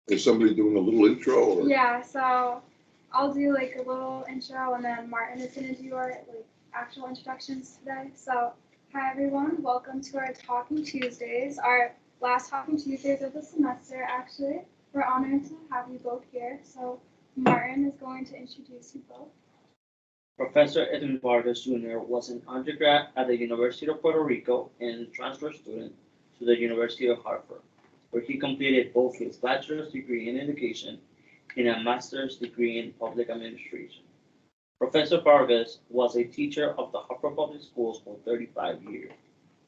Is somebody doing a little intro? Or? Yeah, so I'll do like a little intro and then Martin is going to do our like actual introductions today. So hi everyone, welcome to our Talking Tuesdays, our last Talking Tuesdays of the semester actually. We're honored to have you both here. So Martin is going to introduce you both. Professor Edwin Vargas Jr. was an undergrad at the University of Puerto Rico and transfer student to the University of Harvard, where he completed both his bachelor's degree in education and a master's degree in public administration. Professor Vargas was a teacher of the Harvard Public Schools for 35 years,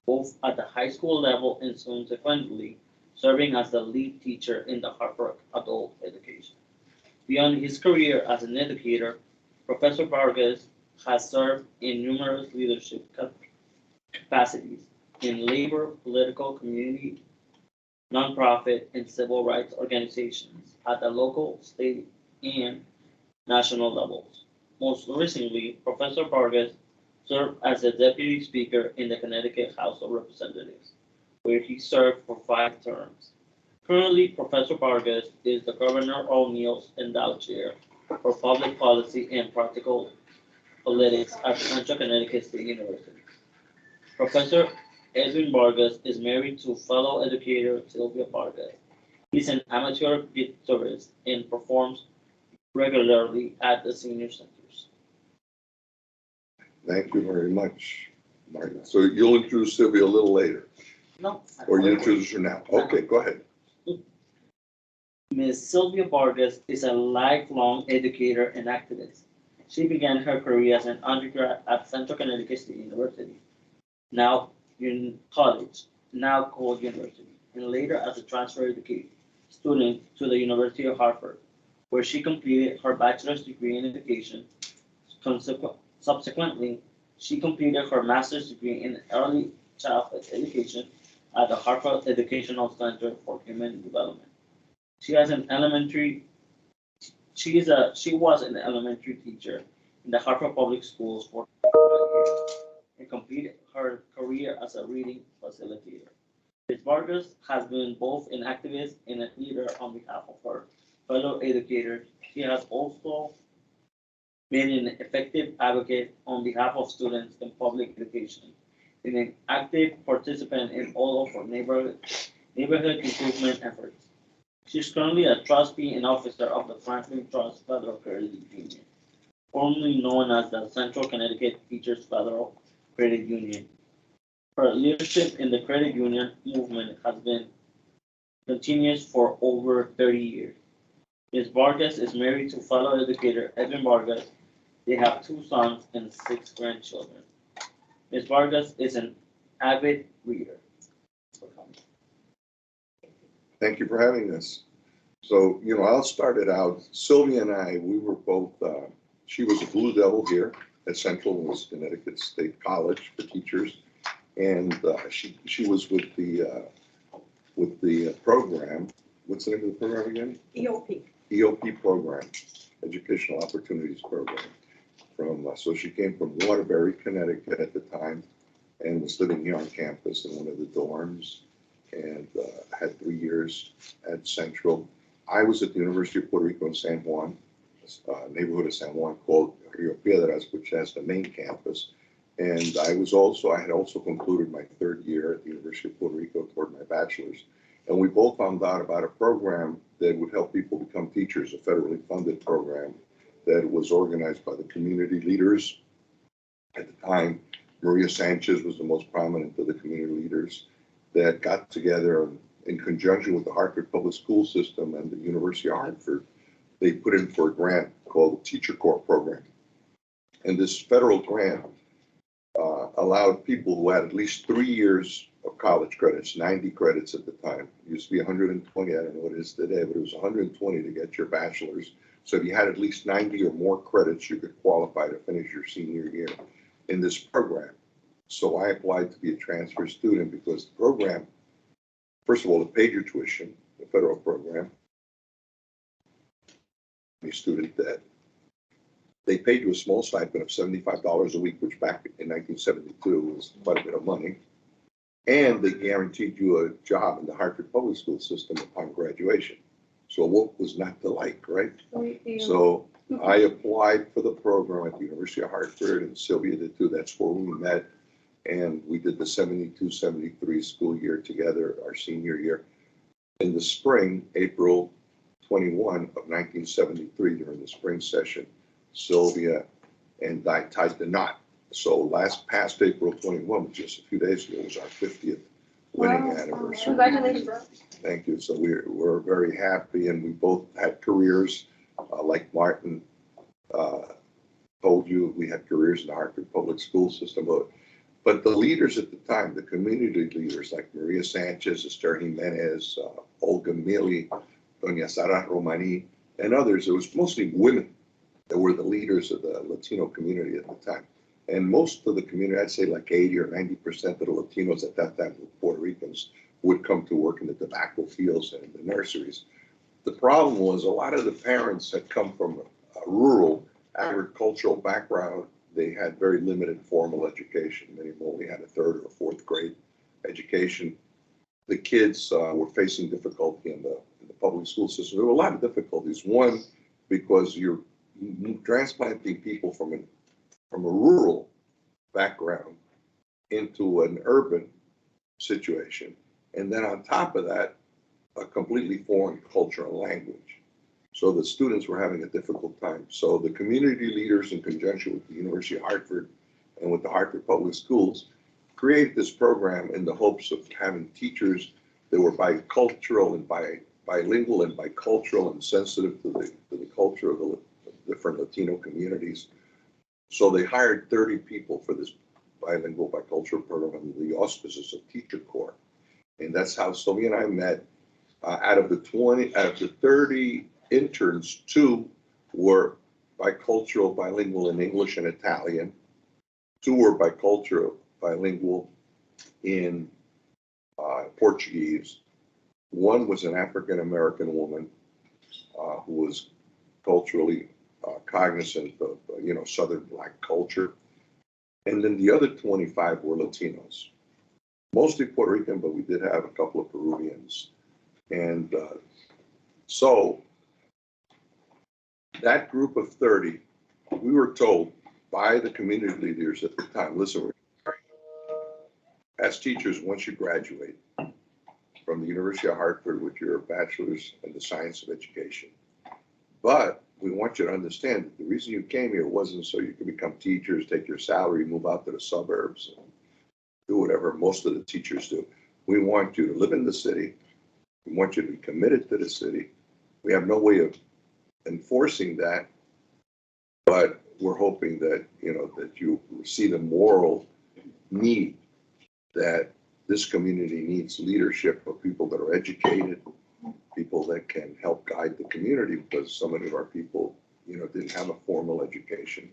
both at the high school level and subsequently serving as the lead teacher in the Harvard adult education. Beyond his career as an educator, Professor Vargas has served in numerous leadership capacities in labor, political, community, nonprofit, and civil rights organizations at the local, state, and national levels. Most recently, Professor Vargas served as the deputy speaker in the Connecticut House of Representatives, where he served for 5 terms. Currently, Professor Vargas is the Governor O'Neill's Endowed Chair for Public Policy and Practical Politics at Central Connecticut State University. Professor Edwin Vargas is married to fellow educator Silvia Vargas. He's an amateur guitarist and performs regularly at the senior centers. Thank you very much, Martin. So you'll introduce Sylvia a little later, No. or you introduce her now. Okay, go ahead. Ms. Silvia Vargas is a lifelong educator and activist. She began her career as an undergrad at Central Connecticut State University, now in college, now called university, and later as a transfer educator student to the University of Harvard, where she completed her bachelor's degree in education. Subsequently, she completed her master's degree in early childhood education at the Harvard Educational Center for Human Development. She has an elementary. She was an elementary teacher in the Harvard Public Schools for 5 years and completed her career as a reading facilitator. Ms. Vargas has been both an activist and a leader on behalf of her fellow educators. She has also been an effective advocate on behalf of students in public education and an active participant in all of her neighborhood improvement efforts. She's currently a trustee and officer of the Franklin Trust Federal Credit Union, formerly known as the Central Connecticut Teachers Federal Credit Union. Her leadership in the credit union movement has been continuous for over 30 years. Ms. Vargas is married to fellow educator Edwin Vargas. They have 2 sons and 6 grandchildren. Ms. Vargas is an avid reader. Thank you for having us. So, I'll start it out. Sylvia and I, we were both, she was a Blue Devil here at Central, was Connecticut State College for teachers. And she was with the program. What's the name of the program again? EOP. EOP program, Educational Opportunities Program. So she came from Waterbury, Connecticut at the time, and was living here on campus in one of the dorms, and had 3 years at Central. I was at the University of Puerto Rico in San Juan, neighborhood of San Juan called Rio Piedras, which has the main campus. And I had also concluded my 3rd year at the University of Puerto Rico toward my bachelor's. And we both found out about a program that would help people become teachers, a federally funded program that was organized by the community leaders. At the time, Maria Sanchez was the most prominent of the community leaders that got together in conjunction with the Hartford Public School System and the University of Hartford. They put in for a grant called the Teacher Corps Program. And this federal grant allowed people who had at least 3 years of college credits, 90 credits at the time. It used to be 120, I don't know what it is today, but it was 120 to get your bachelor's. So if you had at least 90 or more credits, you could qualify to finish your senior year in this program. So I applied to be a transfer student because the program, first of all, it paid your tuition, the federal program, a student debt. They paid you a small stipend of $75 a week, which back in 1972 was quite a bit of money. And they guaranteed you a job in the Hartford Public School System upon graduation. So what was not to like, right? We- So I applied for the program at the University of Hartford, and Sylvia did too. That's where we met. And we did the 72, 73 school year together, our senior year. In the spring, April 21 of 1973, during the spring session, Sylvia and I tied the knot. So past April 21, just a few days ago, was our 50th wedding Wow. anniversary. Congratulations, bro. Thank you. So we're very happy, and we both had careers, like Martin told you, we had careers in the Hartford public school system. But the leaders at the time, the community leaders like Maria Sanchez, Esther Jimenez, Olga Mili, Doña Sara Romani, and others, it was mostly women that were the leaders of the Latino community at the time. And most of the community, I'd say like 80 or 90% of the Latinos at that time, were Puerto Ricans, would come to work in the tobacco fields and the nurseries. The problem was a lot of the parents had come from a rural agricultural background. They had very limited formal education. Many only had a third or fourth grade education. The kids were facing difficulty in the public school system. There were a lot of difficulties. One, because you're transplanting people from a rural background into an urban situation. And then on top of that, a completely foreign culture and language. So the students were having a difficult time. So the community leaders, in conjunction with the University of Hartford and with the Hartford Public Schools, created this program in the hopes of having teachers that were bicultural and bilingual and bicultural and sensitive to the culture of the different Latino communities. So they hired 30 people for this bilingual bicultural program under the auspices of Teacher Corps. And that's how Sylvia and I met. Out of the 30 interns, 2 were bicultural, bilingual in English and Italian. 2 were bicultural, bilingual in Portuguese. 1 was an African-American woman who was culturally cognizant of, Southern Black culture. And then the other 25 were Latinos, mostly Puerto Rican, but we did have a couple of Peruvians. And so that group of 30, we were told by the community leaders at the time, listen, as teachers, once you graduate from the University of Hartford with your bachelor's in the science of education, but we want you to understand that the reason you came here wasn't so you could become teachers, take your salary, move out to the suburbs, and do whatever most of the teachers do. We want you to live in the city. We want you to be committed to the city. We have no way of enforcing that, but we're hoping that, that you see the moral need that this community needs leadership of people that are educated, people that can help guide the community, because so many of our people, didn't have a formal education,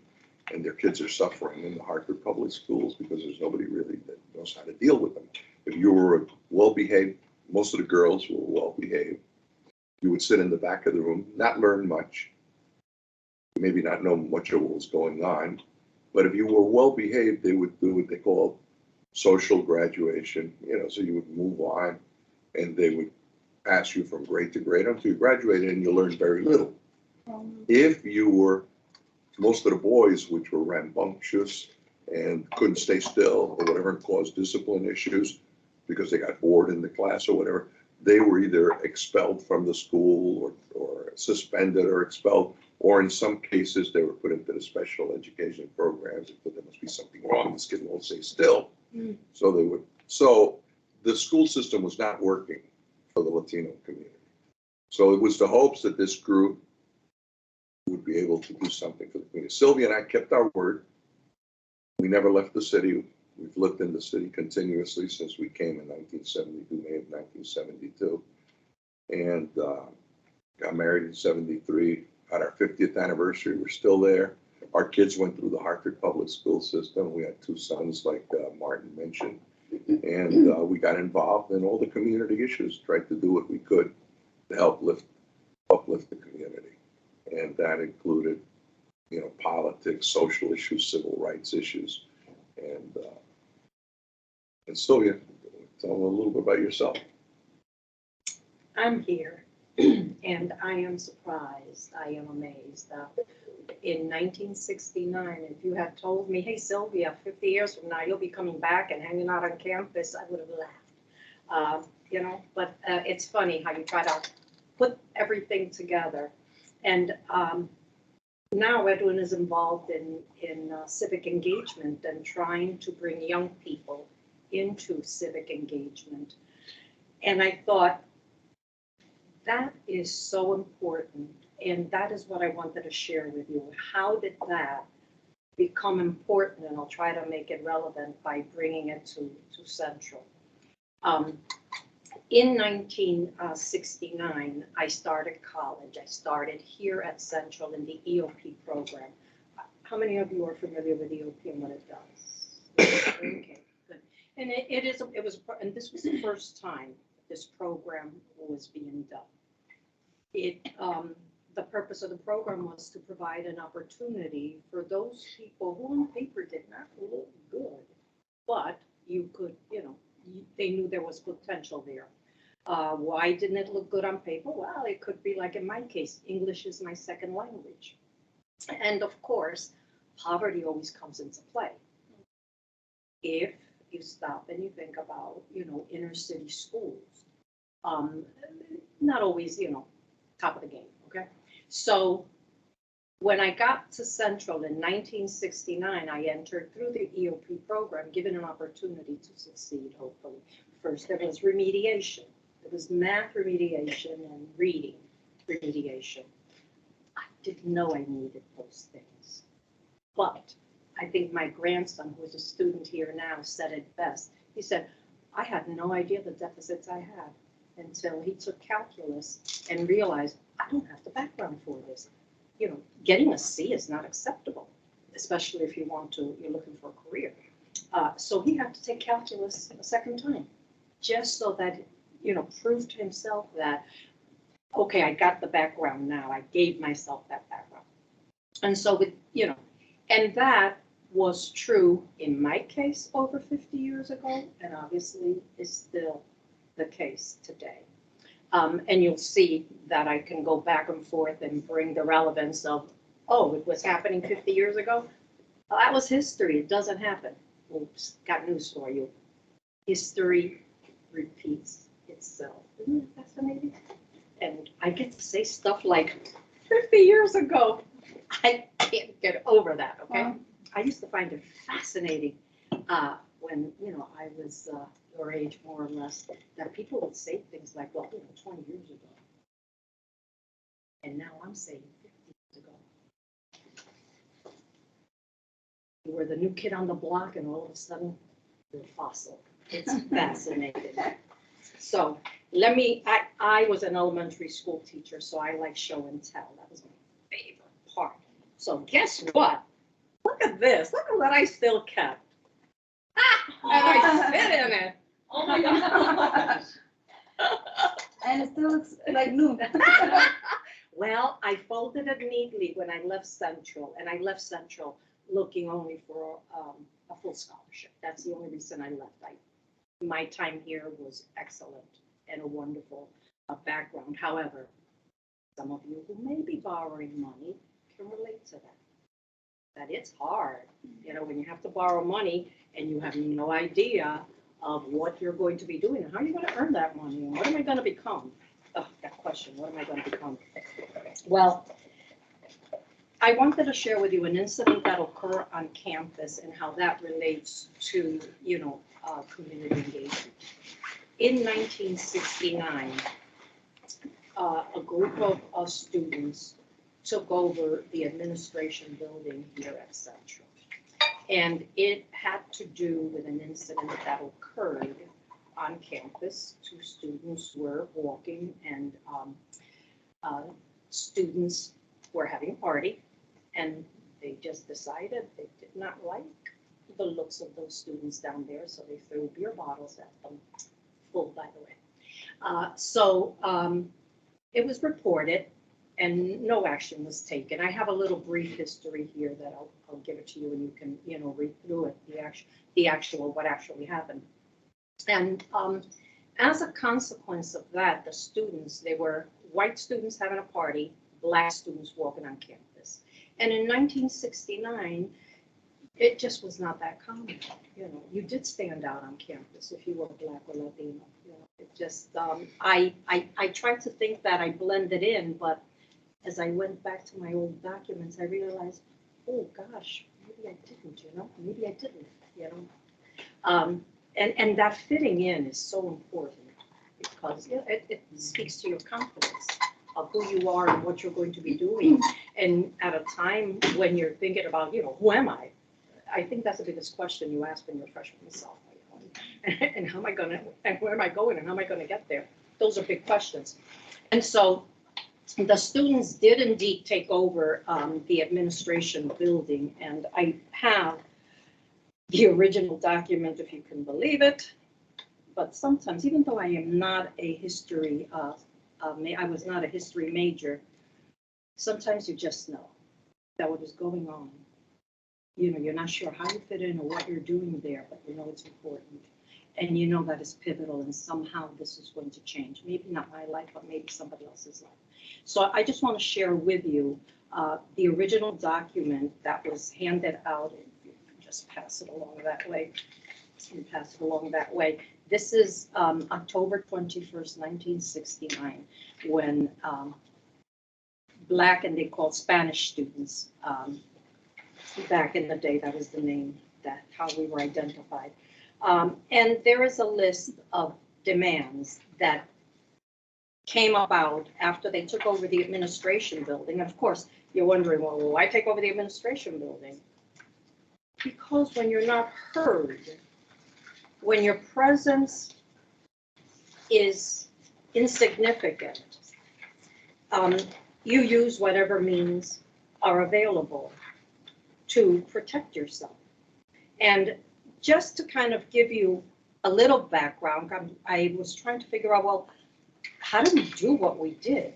and their kids are suffering in the Hartford public schools because there's nobody really that knows how to deal with them. If you were well-behaved, most of the girls were well-behaved, you would sit in the back of the room, not learn much, maybe not know much of what was going on, but if you were well-behaved, they would do what they call social graduation, so you would move on, and they would pass you from grade to grade until you graduated, and you learned very little. If you were, most of the boys, which were rambunctious and couldn't stay still or whatever, and caused discipline issues because they got bored in the class or whatever, they were either expelled from the school or suspended or expelled, or in some cases they were put into the special education programs. They thought there must be something wrong, this kid won't stay still. So the school system was not working for the Latino community. So it was the hopes that this group would be able to do something for the community. Sylvia and I kept our word. We never left the city. We've lived in the city continuously since we came in 1972, May of 1972, and got married in 73. At our 50th anniversary, we're still there. Our kids went through the Hartford public school system. We had 2 sons, like Martin mentioned, and we got involved in all the community issues, tried to do what we could to help uplift the community. And that included, politics, social issues, civil rights issues. And Sylvia, tell them a little bit about yourself. I'm here And I am surprised, I am amazed that in 1969, if you had told me, hey, Sylvia, 50 years from now, you'll be coming back and hanging out on campus, I would have laughed. But it's funny how you try to put everything together. And now Edwin is involved in civic engagement and trying to bring young people into civic engagement. And I thought, that is so important. And that is what I wanted to share with you. How did that become important? And I'll try to make it relevant by bringing it to Central. In 1969, I started college. I started here at Central in the EOP program. How many of you are familiar with EOP and what it does? Okay, good. And and this was the first time this program was being done. The purpose of the program was to provide an opportunity for those people who on paper did not look good, but you could, they knew there was potential there. Why didn't it look good on paper? Well, it could be like in my case, English is my second language. And of course, poverty always comes into play. If you stop and you think about, inner city schools, not always, top of the game, okay? So when I got to Central in 1969, I entered through the EOP program, given an opportunity to succeed, hopefully. First, there was remediation. There was math remediation and reading remediation. I didn't know I needed those things. But I think my grandson, who is a student here now, said it best. He said, I had no idea the deficits I had until he took calculus and realized I don't have the background for this. Getting a C is not acceptable, especially if you're looking for a career. So he had to take calculus a second time, just so that, proved to himself that, okay, I got the background now. I gave myself that background. And so and that was true in my case over 50 years ago, and obviously is still the case today. And you'll see that I can go back and forth and bring the relevance of, it was happening 50 years ago. Well, that was history. It doesn't happen. Oops, got news for you. History repeats itself. Isn't that fascinating? And I get to say stuff like 50 years ago. I can't get over that, okay? Wow. I used to find it fascinating when, I was your age, more or less, that people would say things like, 20 years ago. And now I'm saying 50 years ago. You were the new kid on the block, and all of a sudden, you're a fossil. It's fascinating. So I was an elementary school teacher, so I like show and tell. That was my favorite part. So guess what? Look at this. Look at what I still kept. And I sit in it. Oh my gosh. And it still looks like new. Well, I folded it neatly when I left Central, and I left Central looking only for a full scholarship. That's the only reason I left. My time here was excellent and a wonderful background. However, some of you who may be borrowing money can relate to that. That it's hard, when you have to borrow money and you have no idea of what you're going to be doing and how you're going to earn that money and what am I going to become? Oh, that question, what am I going to become? Well, I wanted to share with you an incident that occurred on campus and how that relates to, community engagement. In 1969, a group of students took over the administration building here at Central. And it had to do with an incident that occurred on campus. Two students were walking and students were having a party, and they just decided they did not like the looks of those students down there, so they threw beer bottles at them, full by the way. So it was reported and no action was taken. I have a little brief history here that I'll give it to you and you can, read through it, what actually happened. And as a consequence of that, the students, they were white students having a party, black students walking on campus. And in 1969, it just was not that common. You know, you did stand out on campus if you were black or Latino. You know, it just, I tried to think that I blended in, but as I went back to my old documents, I realized, oh gosh, maybe I didn't, you know, maybe I didn't, you know. And that fitting in is so important because it speaks to your confidence of who you are and what you're going to be doing. And at a time when you're thinking about, you know, who am I? I think that's the biggest question you ask when you're freshman yourself. And how am I gonna, and where am I going and how am I gonna get there? Those are big questions. And so the students did indeed take over the administration building, and I have the original document, if you can believe it. But sometimes, even though I am not a history, I was not a history major, sometimes you just know that what is going on. You know, you're not sure how you fit in or what you're doing there, but you know it's important. And you know that it's pivotal and somehow this is going to change. Maybe not my life, but maybe somebody else's life. So I just want to share with you the original document that was handed out. If you can just pass it along that way. And pass it along that way. This is October 21st, 1969, when Black and they called Spanish students, back in the day, that was the name, that how we were identified. And there is a list of demands that came about after they took over the administration building. Of course, you're wondering, well, why take over the administration building? Because when you're not heard, when your presence is insignificant, you use whatever means are available to protect yourself. And just to kind of give you a little background, I was trying to figure out, well, how do we do what we did?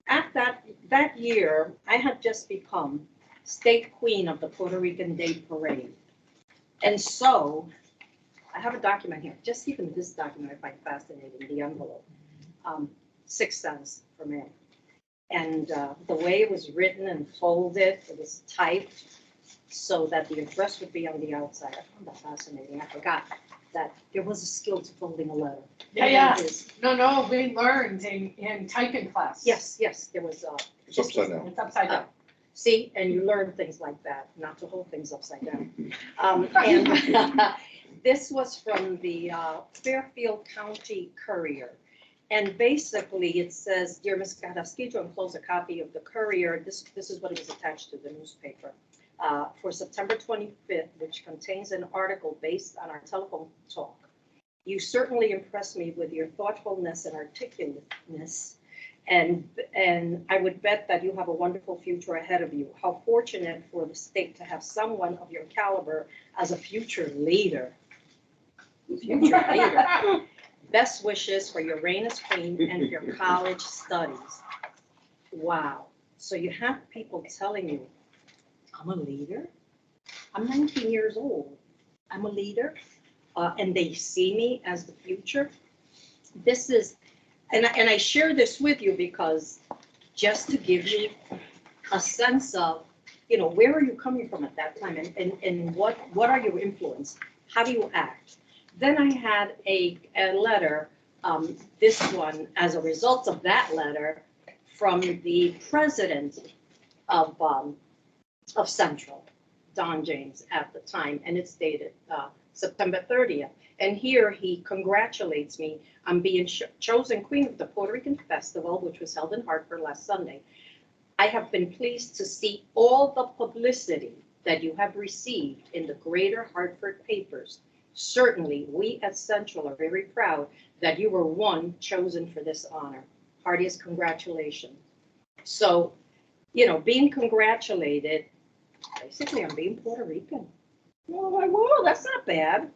At that year, I had just become state queen of the Puerto Rican Day Parade. And so I have a document here, just even this document I find fascinating, the envelope, 6 cents for me. And the way it was written and folded, it was typed so that the address would be on the outside. I found that fascinating. I forgot that there was a skill to folding a letter. Yeah. No, we learned in typing class. Yes, there was. It's upside down. It's upside down. See, and you learn things like that, not to hold things upside down. And this was from the Fairfield County Courier. And basically it says, dear Ms. Carrasquillo, enclose a copy of the Courier. This is what it was attached to the newspaper. For September 25th, which contains an article based on our telephone talk. You certainly impressed me with your thoughtfulness and articulateness, and I would bet that you have a wonderful future ahead of you. How fortunate for the state to have someone of your caliber as a future leader. Future leader. Best wishes for your reign as queen and your college studies. Wow. So you have people telling you, I'm a leader. I'm 19 years old. I'm a leader. And they see me as the future. This is, and I share this with you because just to give you a sense of, you know, where are you coming from at that time and what are your influence? How do you act? Then I had a letter, this one, as a result of that letter, from the president of Central, Don James at the time, and it's dated September 30th. And here he congratulates me on being chosen queen of the Puerto Rican Festival, which was held in Hartford last Sunday. I have been pleased to see all the publicity that you have received in the greater Hartford papers. Certainly, we at Central are very proud that you were one chosen for this honor. Heartiest congratulations. So, you know, being congratulated, basically I'm being Puerto Rican. Well, like, whoa, that's not bad.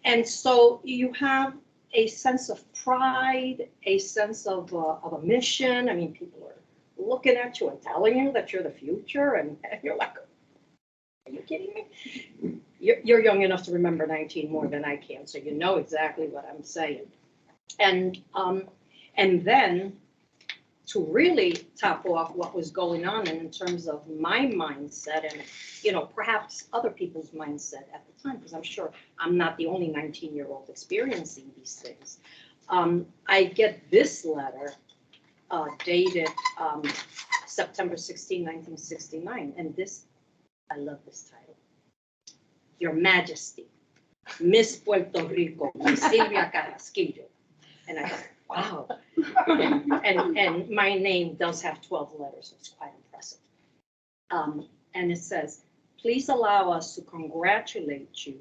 And so you have a sense of pride, a sense of a mission. I mean, people are looking at you and telling you that you're the future, and you're like, are you kidding me? You're young enough to remember 19 more than I can, so you know exactly what I'm saying. And And then to really top off what was going on and in terms of my mindset and, perhaps other people's mindset at the time, because I'm sure I'm not the only 19-year-old experiencing these things. I get this letter dated September 16, 1969, and this, I love this title. Your Majesty, Miss Puerto Rico, Miss Silvia Carrasquillo. And I thought, wow. And my name does have 12 letters, so it's quite impressive. And it says, please allow us to congratulate you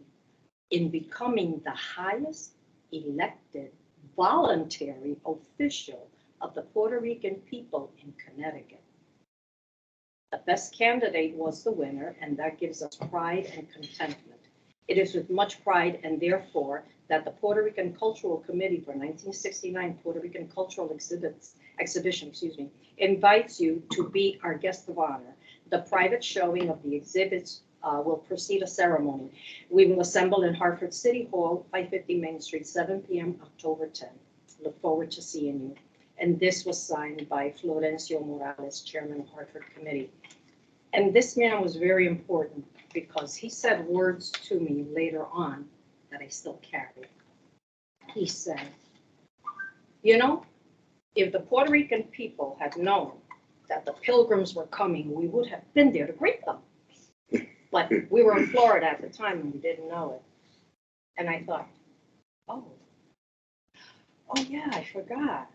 in becoming the highest elected voluntary official of the Puerto Rican people in Connecticut. The best candidate was the winner, and that gives us pride and contentment. It is with much pride and therefore that the Puerto Rican Cultural Committee for 1969 Puerto Rican Cultural Exhibition, invites you to be our guest of honor. The private showing of the exhibits will precede a ceremony. We will assemble in Hartford City Hall, 550 Main Street, 7 p.m. October 10. Look forward to seeing you. And this was signed by Florencio Morales, Chairman of Hartford Committee. And this man was very important because he said words to me later on that I still carry. He said, if the Puerto Rican people had known that the pilgrims were coming, we would have been there to greet them. But we were in Florida at the time and we didn't know it. And I thought, oh yeah, I forgot.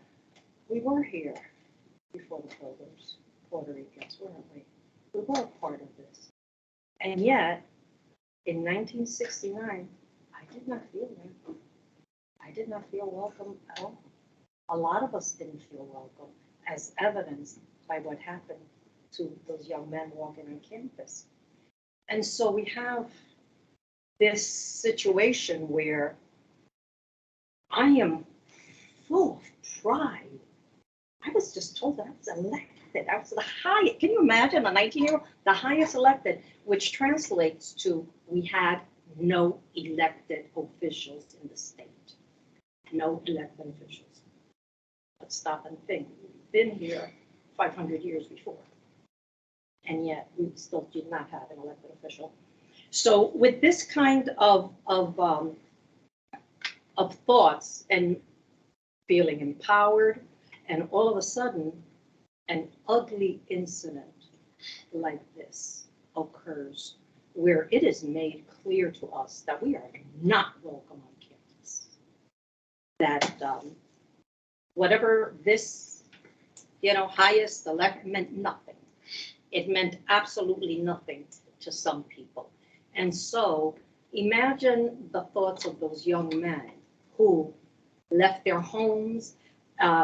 We were here before the pilgrims, Puerto Ricans, weren't we? We were a part of this. And yet, in 1969, I did not feel that. I did not feel welcome at all. A lot of us didn't feel welcome, as evidenced by what happened to those young men walking on campus. And so we have this situation where I am full of pride. I was just told that I was elected. I was the highest. Can you imagine a 19-year-old? The highest elected, which translates to we had no elected officials in the state. No elected officials. But stop and think. We've been here 500 years before. And yet we still did not have an elected official. So with this kind of thoughts and feeling empowered, and all of a sudden, an ugly incident like this occurs where it is made clear to us that we are not welcome on campus. That whatever this, highest elect meant nothing. It meant absolutely nothing to some people. And so imagine the thoughts of those young men who left their homes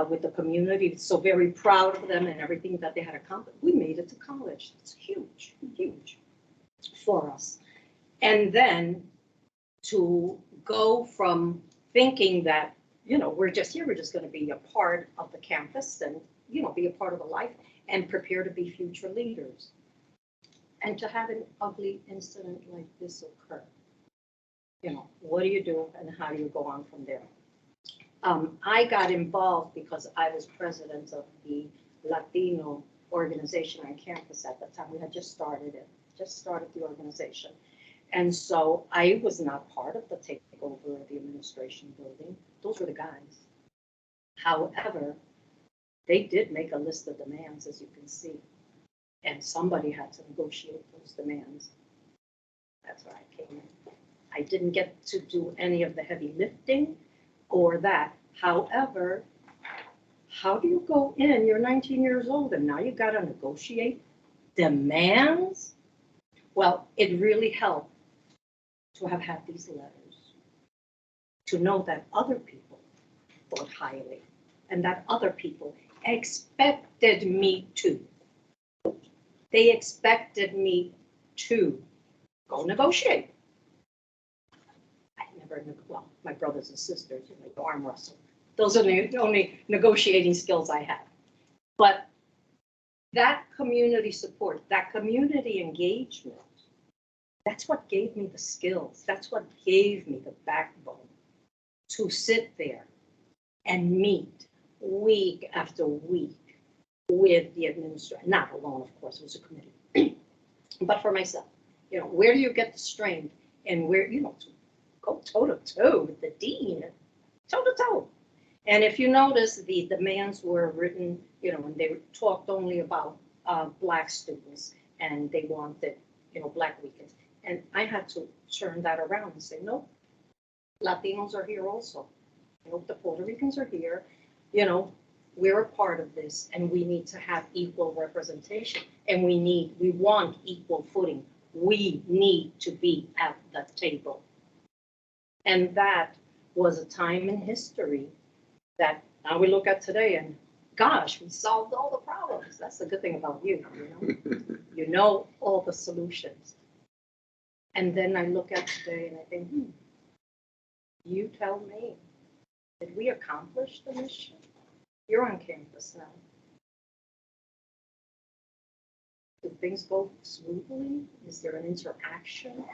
with the community, so very proud of them and everything that they had accomplished. We made it to college. It's huge, huge for us. And then to go from thinking that, we're just here, we're just going to be a part of the campus and, be a part of the life and prepare to be future leaders. And to have an ugly incident like this occur. What do you do and how do you go on from there? I got involved because I was president of the Latino organization on campus at the time. We had just started the organization. And so I was not part of the takeover of the administration building. Those were the guys. However, they did make a list of demands, as you can see. And somebody had to negotiate those demands. That's where I came in. I didn't get to do any of the heavy lifting or that. However, how do you go in? You're 19 years old and now you got to negotiate demands? Well, it really helped to have had these letters, to know that other people thought highly and that other people expected me to. They expected me to go negotiate. Well, my brothers and sisters, arm wrestle. Those are the only negotiating skills I have. But that community support, that community engagement, that's what gave me the skills. That's what gave me the backbone to sit there and meet week after week with the administration, not alone, of course, it was a committee, but for myself, where do you get the strength and where, to go toe to toe with the dean, toe to toe. And if you notice, the demands were written, and they talked only about Black students, and they wanted, Black weekends. And I had to turn that around and say, no, Latinos are here also. The Puerto Ricans are here. We're a part of this, and we need to have equal representation, and we want equal footing. We need to be at the table. And that was a time in history that now we look at today and gosh, we solved all the problems. That's the good thing about you, you know all the solutions. And then I look at today and I think, you tell me, did we accomplish the mission? You're on campus now. Do things go smoothly? Is there an interaction?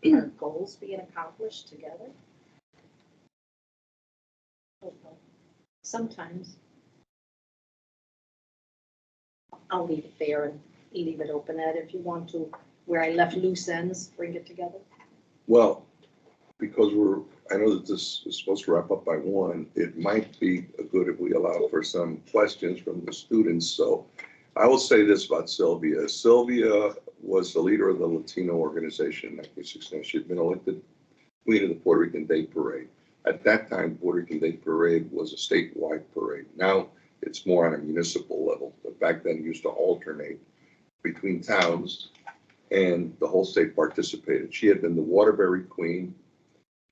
Are goals being accomplished together? Sometimes. I'll leave it there and leave it open, Ed, if you want to, where I left loose ends, bring it together. Well, because I know that this is supposed to wrap up by 1, it might be good if we allow for some questions from the students. So I will say this about Silvia. Silvia was the leader of the Latino organization in 1969. She had been elected Queen of the Puerto Rican Day Parade. At that time, Puerto Rican Day Parade was a statewide parade. Now it's more on a municipal level, but back then it used to alternate between towns, and the whole state participated. She had been the Waterbury Queen,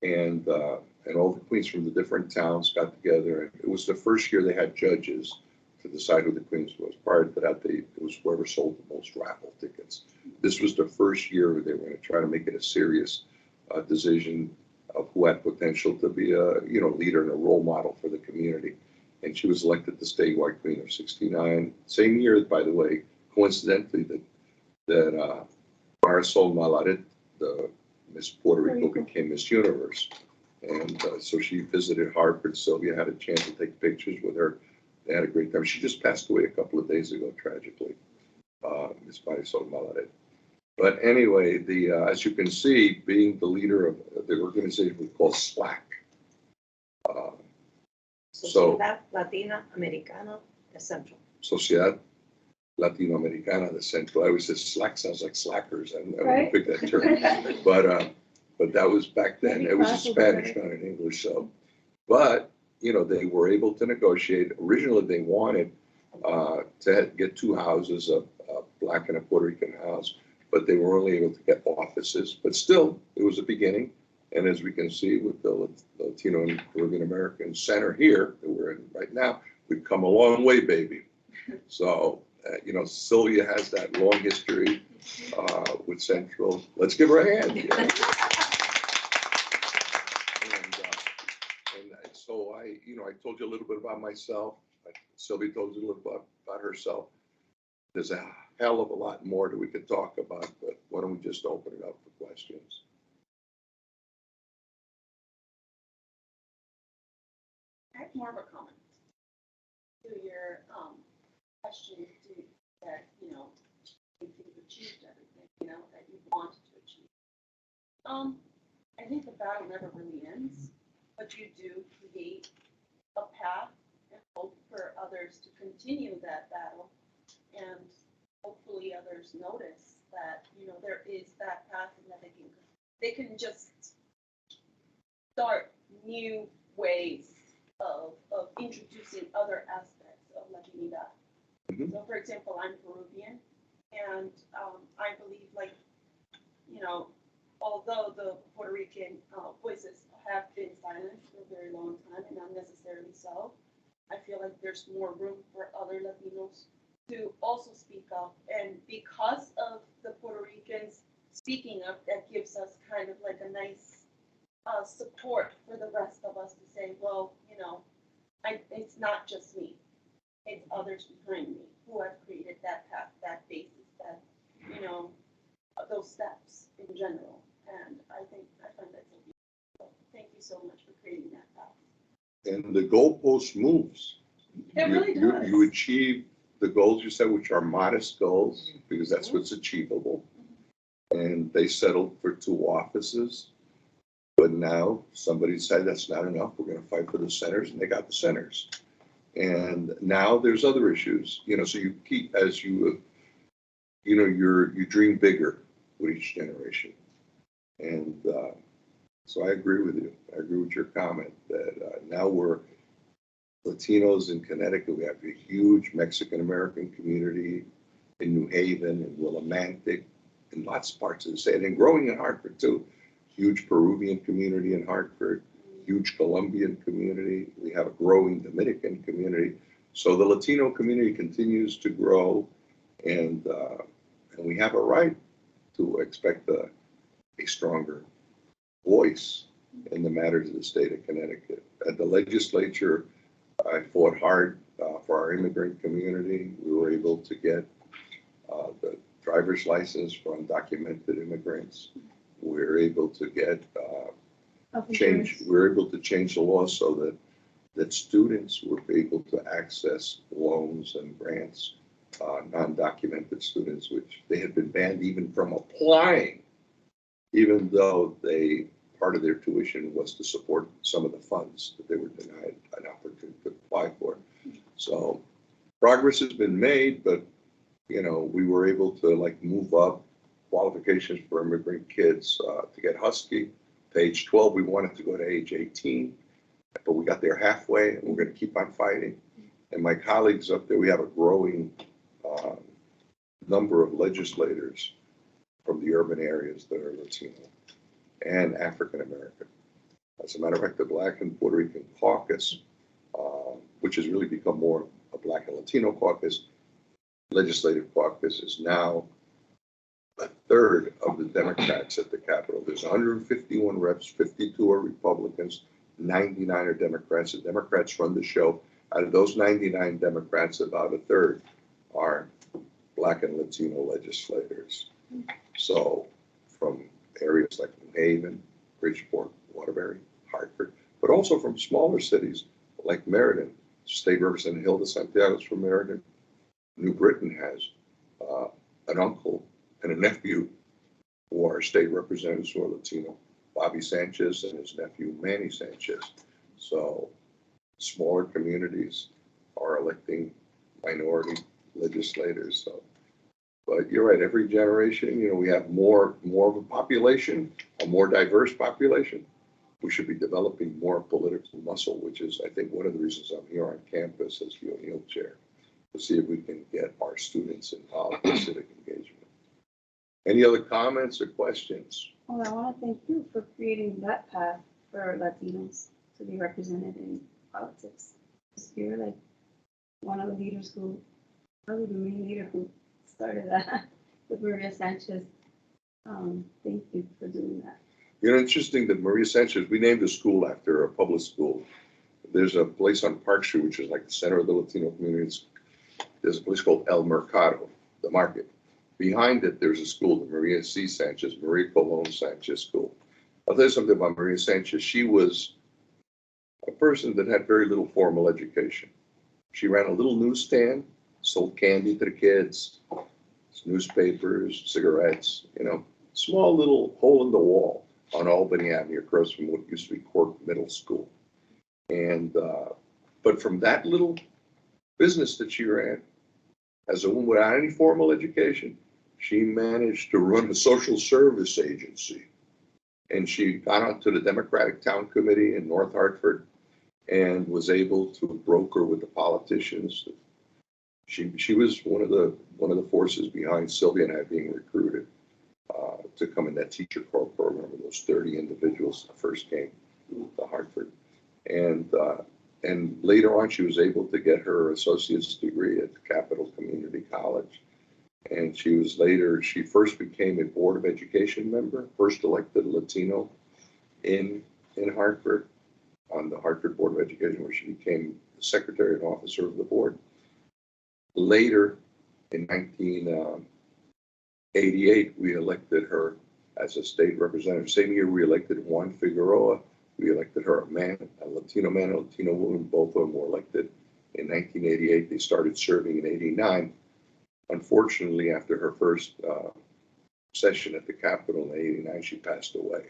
and all the queens from the different towns got together. And it was the first year they had judges to decide who the queens was. Prior to that, it was whoever sold the most raffle tickets. This was the first year they were going to try to make it a serious decision of who had potential to be a leader and a role model for the community. And she was elected the statewide queen of '69. Same year, by the way, coincidentally, that Marisol Malaret, the Miss Puerto Rico, became Miss Universe. And so she visited Harvard. Sylvia had a chance to take pictures with her. They had a great time. She just passed away a couple of days ago, tragically, Miss Marisol Malaret. But anyway, as you can see, being the leader of the organization we call SLAC. Sociedad Latina Americana de Central. Sociedad Latinoamericana de Central. I always said SLAC sounds like slackers. I wouldn't pick that term. But that was back then. It was in Spanish, not in English. So, but they were able to negotiate. Originally, they wanted to get 2 houses, a Black and a Puerto Rican house, but they were only able to get offices. But still, it was a beginning. And as we can see with the Latino and Caribbean American Center here that we're in right now, we've come a long way, baby. So, Sylvia has that long history with Central. Let's give her a hand. And so I told you a little bit about myself. Sylvia told you a little bit about herself. There's a hell of a lot more that we could talk about, but why don't we just open it up for questions? I have more of a comment to your question that you've achieved everything, that you wanted to achieve. I think the battle never really ends, but you do create a path and hope for others to continue that battle, and hopefully others notice that there is that path and that they can just start new ways of introducing other aspects of Latinidad. Mm-hmm. So, for example, I'm Peruvian, and I believe, although the Puerto Rican voices have been silent for a very long time, and not necessarily so, I feel like there's more room for other Latinos to also speak up. And because of the Puerto Ricans speaking up, that gives us kind of like a nice support for the rest of us to say, well, it's not just me, it's others behind me who have created that path, that basis, that, those steps in general. And I find that so beautiful. Thank you so much for creating that path. And the goalpost moves. It really does. You achieve the goals you set, which are modest goals, because that's what's achievable. And they settled for 2 offices. But now somebody said that's not enough. We're going to fight for the centers, and they got the centers. And now there's other issues, so you keep, as you dream bigger with each generation. And so I agree with you. I agree with your comment that now we're Latinos in Connecticut. We have a huge Mexican-American community in New Haven and Willimantic and lots of parts of the state, and growing in Hartford too. Huge Peruvian community in Hartford, huge Colombian community. We have a growing Dominican community. So the Latino community continues to grow, and we have a right to expect a stronger voice in the matters of the state of Connecticut. At the legislature, I fought hard for our immigrant community. We were able to get the driver's license for undocumented immigrants. We were able to get change the law so that students were able to access loans and grants, non-documented students, which they had been banned even from applying, even though part of their tuition was to support some of the funds that they were denied an opportunity to apply for. So progress has been made, but we were able to move up qualifications for immigrant kids to get Husky. To age 12, we wanted to go to age 18, but we got there halfway, and we're going to keep on fighting. And my colleagues up there, we have a growing number of legislators from the urban areas that are Latino and African American. As a matter of fact, the Black and Puerto Rican caucus, which has really become more a Black and Latino caucus, legislative caucus, is now a third of the Democrats at the Capitol. There's 151 reps, 52 are Republicans, 99 are Democrats. The Democrats run the show. Out of those 99 Democrats, about a third are Black and Latino legislators. So from areas like New Haven, Bridgeport, Waterbury, Hartford, but also from smaller cities like Meriden. State Representative Hilda Santiago is from Meriden. New Britain has an uncle and a nephew who are state representatives who are Latino, Bobby Sanchez and his nephew Manny Sanchez. So smaller communities are electing minority legislators. So, but you're right, every generation, we have more of a population, a more diverse population. We should be developing more political muscle, which is, I think, one of the reasons I'm here on campus as the O'Neill Chair, to see if we can get our students involved in civic engagement. Any other comments or questions? Well, I want to thank you for creating that path for Latinos to be represented in politics. You're like one of the leaders who, probably the main leader who started that with Maria Sanchez. Thank you for doing that. Interesting that Maria Sanchez, we named a school after a public school. There's a place on Park Street, which is like the center of the Latino communities. There's a place called El Mercado, the market. Behind it, there's a school, the Maria C. Sanchez, Maria Colon Sanchez School. I'll tell you something about Maria Sanchez. She was a person that had very little formal education. She ran a little newsstand, sold candy to the kids, newspapers, cigarettes, small little hole in the wall on Albany Avenue across from what used to be Cork Middle School. And, but from that little business that she ran, as a woman without any formal education, she managed to run a social service agency. And she got onto the Democratic Town Committee in North Hartford and was able to broker with the politicians. She was one of the forces behind Silvia and I being recruited to come in that teacher corps program with those 30 individuals that first came to Hartford. And later on, she was able to get her associate's degree at the Capital Community College. And she first became a Board of Education member, first elected Latino in Hartford, on the Hartford Board of Education, where she became the secretary and officer of the board. Later, in 1988, we elected her as a state representative. Same year, we elected Juan Figueroa. We elected her a Latino man, a Latino woman. Both of them were elected in 1988. They started serving in 89. Unfortunately, after her first session at the Capitol in 89, she passed away.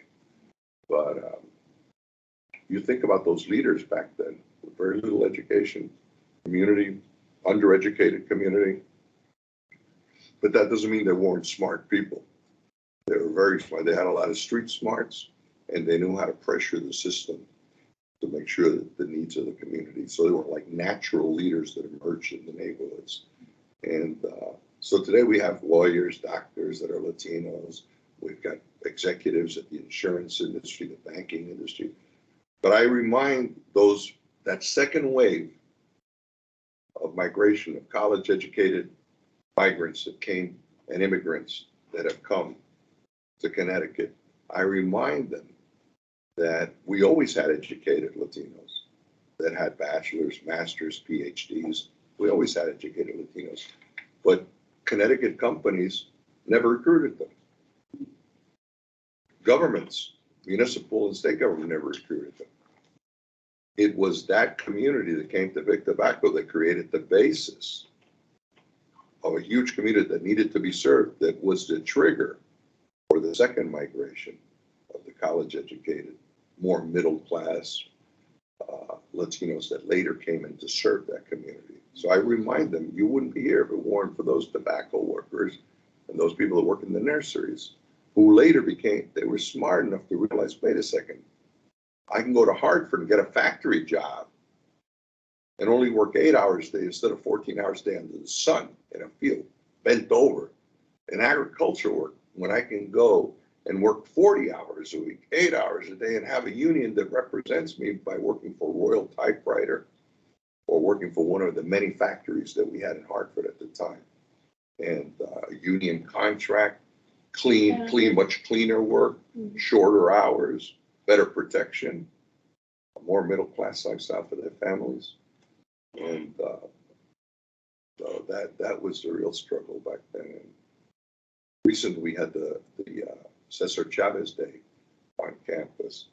But you think about those leaders back then, with very little education, community, undereducated community. But that doesn't mean they weren't smart people. They were very smart. They had a lot of street smarts, and they knew how to pressure the system to make sure that the needs of the community. So they were like natural leaders that emerged in the neighborhoods. And so today we have lawyers, doctors that are Latinos. We've got executives at the insurance industry, the banking industry. But I remind that second wave of migration of college educated migrants that came and immigrants that have come to Connecticut, I remind them that we always had educated Latinos that had bachelor's, master's, PhDs. We always had educated Latinos, but Connecticut companies never recruited them. Governments, municipal and state government, never recruited them. It was that community that came to Big Tobacco that created the basis of a huge community that needed to be served, that was the trigger for the second migration of the college educated, more middle class Latinos that later came in to serve that community. So I remind them, you wouldn't be here if it weren't for those tobacco workers and those people that work in the nurseries, who later they were smart enough to realize, wait a second, I can go to Hartford and get a factory job and only work 8 hours a day instead of 14 hours a day under the sun in a field, bent over, in agricultural work, when I can go and work 40 hours a week, 8 hours a day, and have a union that represents me by working for Royal Typewriter or working for one of the many factories that we had in Hartford at the time. And a union contract, much cleaner work, shorter hours, better protection, a more middle class lifestyle for their families. And so that was the real struggle back then. And recently we had the Cesar Chavez Day on campus,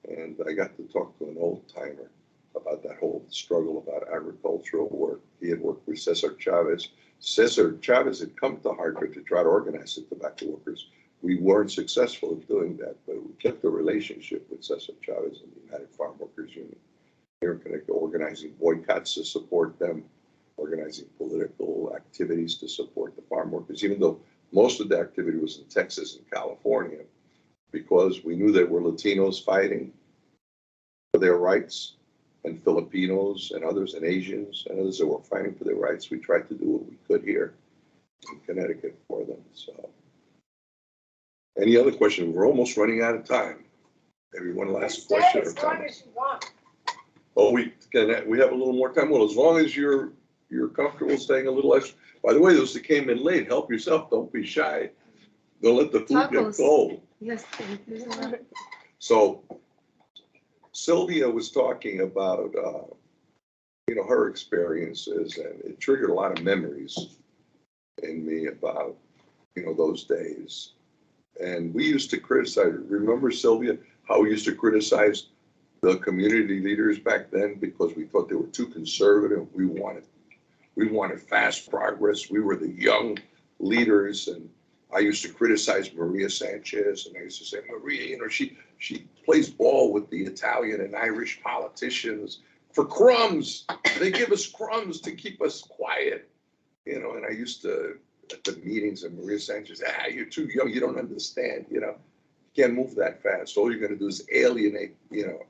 and I got to talk to an old timer about that whole struggle about agricultural work. He had worked with Cesar Chavez. Cesar Chavez had come to Hartford to try to organize the tobacco workers. We weren't successful in doing that, but we kept a relationship with Cesar Chavez and the United Farm Workers Union here in Connecticut, organizing boycotts to support them, organizing political activities to support the farm workers, even though most of the activity was in Texas and California, because we knew there were Latinos fighting for their rights, and Filipinos and others, and Asians and others that were fighting for their rights. We tried to do what we could here in Connecticut for them. So, any other question? We're almost running out of time. Maybe one last question or comment. As long as you want. Oh, we have a little more time. Well, as long as you're comfortable staying a little extra. By the way, those that came in late, help yourself. Don't be shy. Don't let the food get cold. Yes, thank you. So Sylvia was talking about, her experiences, and it triggered a lot of memories in me about, those days. And we used to criticize, remember, Sylvia, how we used to criticize the community leaders back then because we thought they were too conservative. We wanted fast progress. We were the young leaders, and I used to criticize Maria Sanchez, and I used to say, Maria, she plays ball with the Italian and Irish politicians for crumbs. They give us crumbs to keep us quiet, and I used to, at the meetings of Maria Sanchez, you're too young, you don't understand, you can't move that fast. All you're going to do is alienate,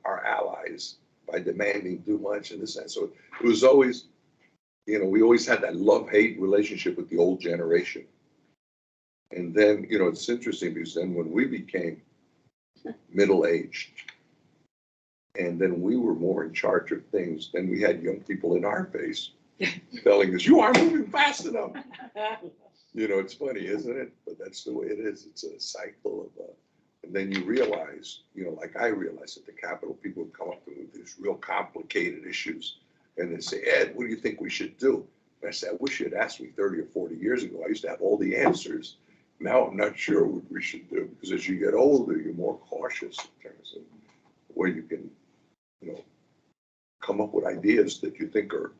our allies by demanding too much and this and that. So it was always, we always had that love-hate relationship with the old generation. And then, it's interesting because then when we became middle-aged and then we were more in charge of things, then we had young people in our face telling us, you aren't moving fast enough. It's funny, isn't it? But that's the way it is. It's a cycle of, and then you realize, like I realized at the Capitol, people would come up to me with these real complicated issues and they'd say, Ed, what do you think we should do? And I said, I wish you had asked me 30 or 40 years ago. I used to have all the answers. Now I'm not sure what we should do, because as you get older, you're more cautious in terms of where you can, come up with ideas that you think are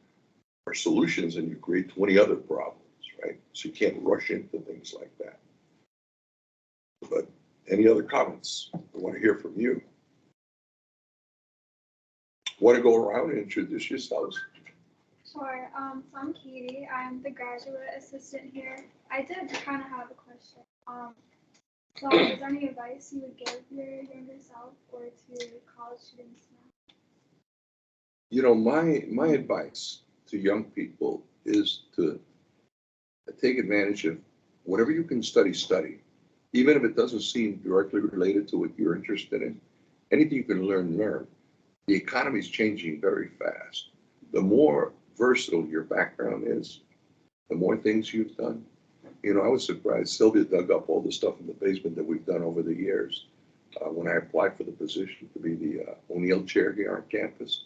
are solutions and you create 20 other problems, right? So you can't rush into things like that. But any other comments? I want to hear from you. Want to go around and introduce yourselves? Sure. So I'm Katie. I'm the graduate assistant here. I did kind of have a question. So is there any advice you would give your younger self or to college students now? You know, my advice to young people is to take advantage of whatever you can study, even if it doesn't seem directly related to what you're interested in. Anything you can learn. The economy is changing very fast. The more versatile your background is, the more things you've done. You know, I was surprised. Silvia dug up all the stuff in the basement that we've done over the years. When I applied for the position to be the O'Neill chair here on campus,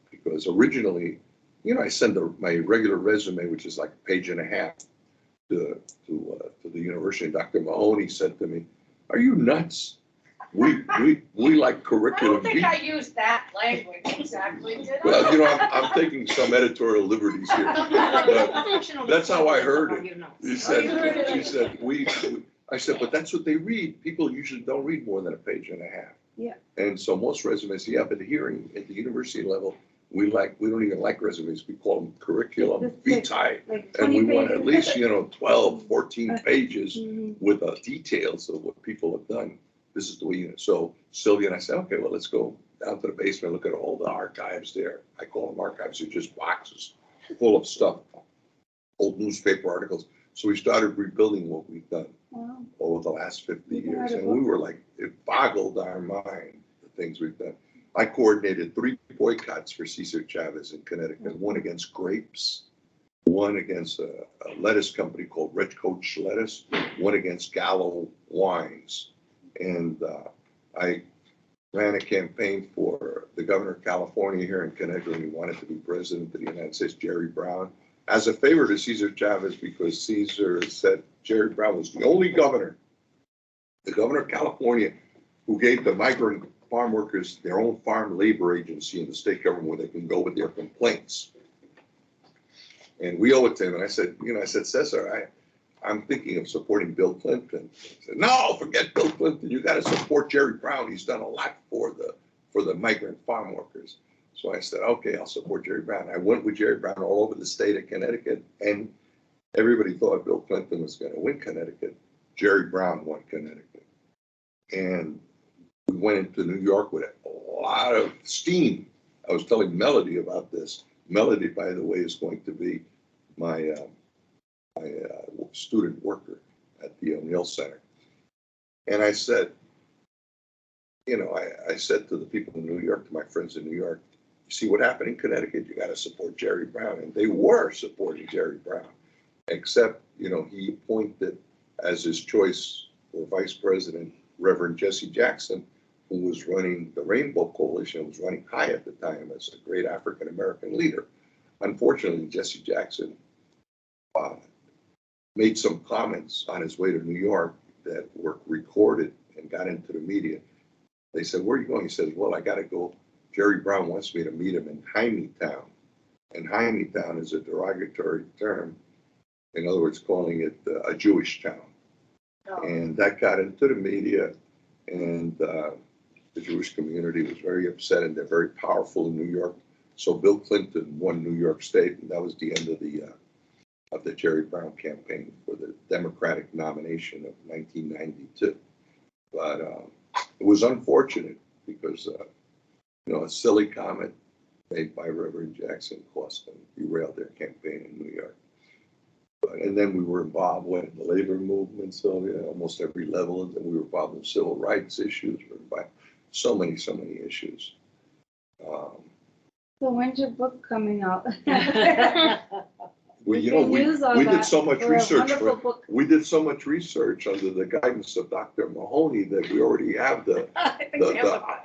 because originally, you know, I send my regular resume, which is like a page and a half, to the university. And Dr. Mahoney said to me, "Are you nuts? We like I curriculum." don't think I used that language exactly, did I? Well, you know, I'm taking some editorial liberties here. That's how I heard it. She said, I said, but that's what they read. People usually don't read more than a page and a half. Yeah. And so most resumes, yeah, but here at the university level, we don't even like resumes. We call them curriculum vitae. Like And 20 we want at pages. least, 12, 14 pages Mhm. with details of what people have done. This is the way, so Sylvia and I said, okay, well, let's go down to the basement, look at all the archives there. I call them archives, they're just boxes full of stuff, old newspaper articles. So we started rebuilding what we've done Wow. over the last 50 You can years. write a And we book. were like, it boggled our mind, the things we've done. I coordinated 3 boycotts for Cesar Chavez in Connecticut, one against grapes, one against a lettuce company called Red Coach Lettuce, one against Gallo Wines. And I ran a campaign for the governor of California here in Connecticut, and he wanted to be president of the United States, Jerry Brown, as a favor to Cesar Chavez, because Cesar said Jerry Brown was the only governor, the governor of California, who gave the migrant farm workers their own farm labor agency in the state government where they can go with their complaints. And we owe it to him. And I said, Cesar, I'm thinking of supporting Bill Clinton. He said, no, forget Bill Clinton. You got to support Jerry Brown. He's done a lot for the migrant farm workers. So I said, okay, I'll support Jerry Brown. I went with Jerry Brown all over the state of Connecticut, and everybody thought Bill Clinton was going to win Connecticut. Jerry Brown won Connecticut. And we went into New York with a lot of steam. I was telling Melody about this. Melody, by the way, is going to be my student worker at the O'Neill Center. And I said, I said to the people in New York, to my friends in New York, you see what happened in Connecticut, you got to support Jerry Brown. And they were supporting Jerry Brown, except, he appointed as his choice for vice president, Reverend Jesse Jackson, who was running the Rainbow Coalition, was running high at the time as a great African-American leader. Unfortunately, Jesse Jackson made some comments on his way to New York that were recorded and got into the media. They said, where are you going? He says, well, I got to go. Jerry Brown wants me to meet him in Hymietown. And Hymietown is a derogatory term. In other words, calling it a Jewish town. Oh. And that got into the media, and the Jewish community was very upset, and they're very powerful in New York. So Bill Clinton won New York State, and that was the end of the Jerry Brown campaign for the Democratic nomination of 1992. But it was unfortunate because, a silly comment made by Reverend Jackson cost them, derailed their campaign in New York. And then we were involved in the labor movement, so almost every level, and then we were involved in civil rights issues, we were involved in so many issues. So when's your book coming out? We can use all did that so much for a research. wonderful book. We did so much research under the guidance of Dr. Mahoney that we already have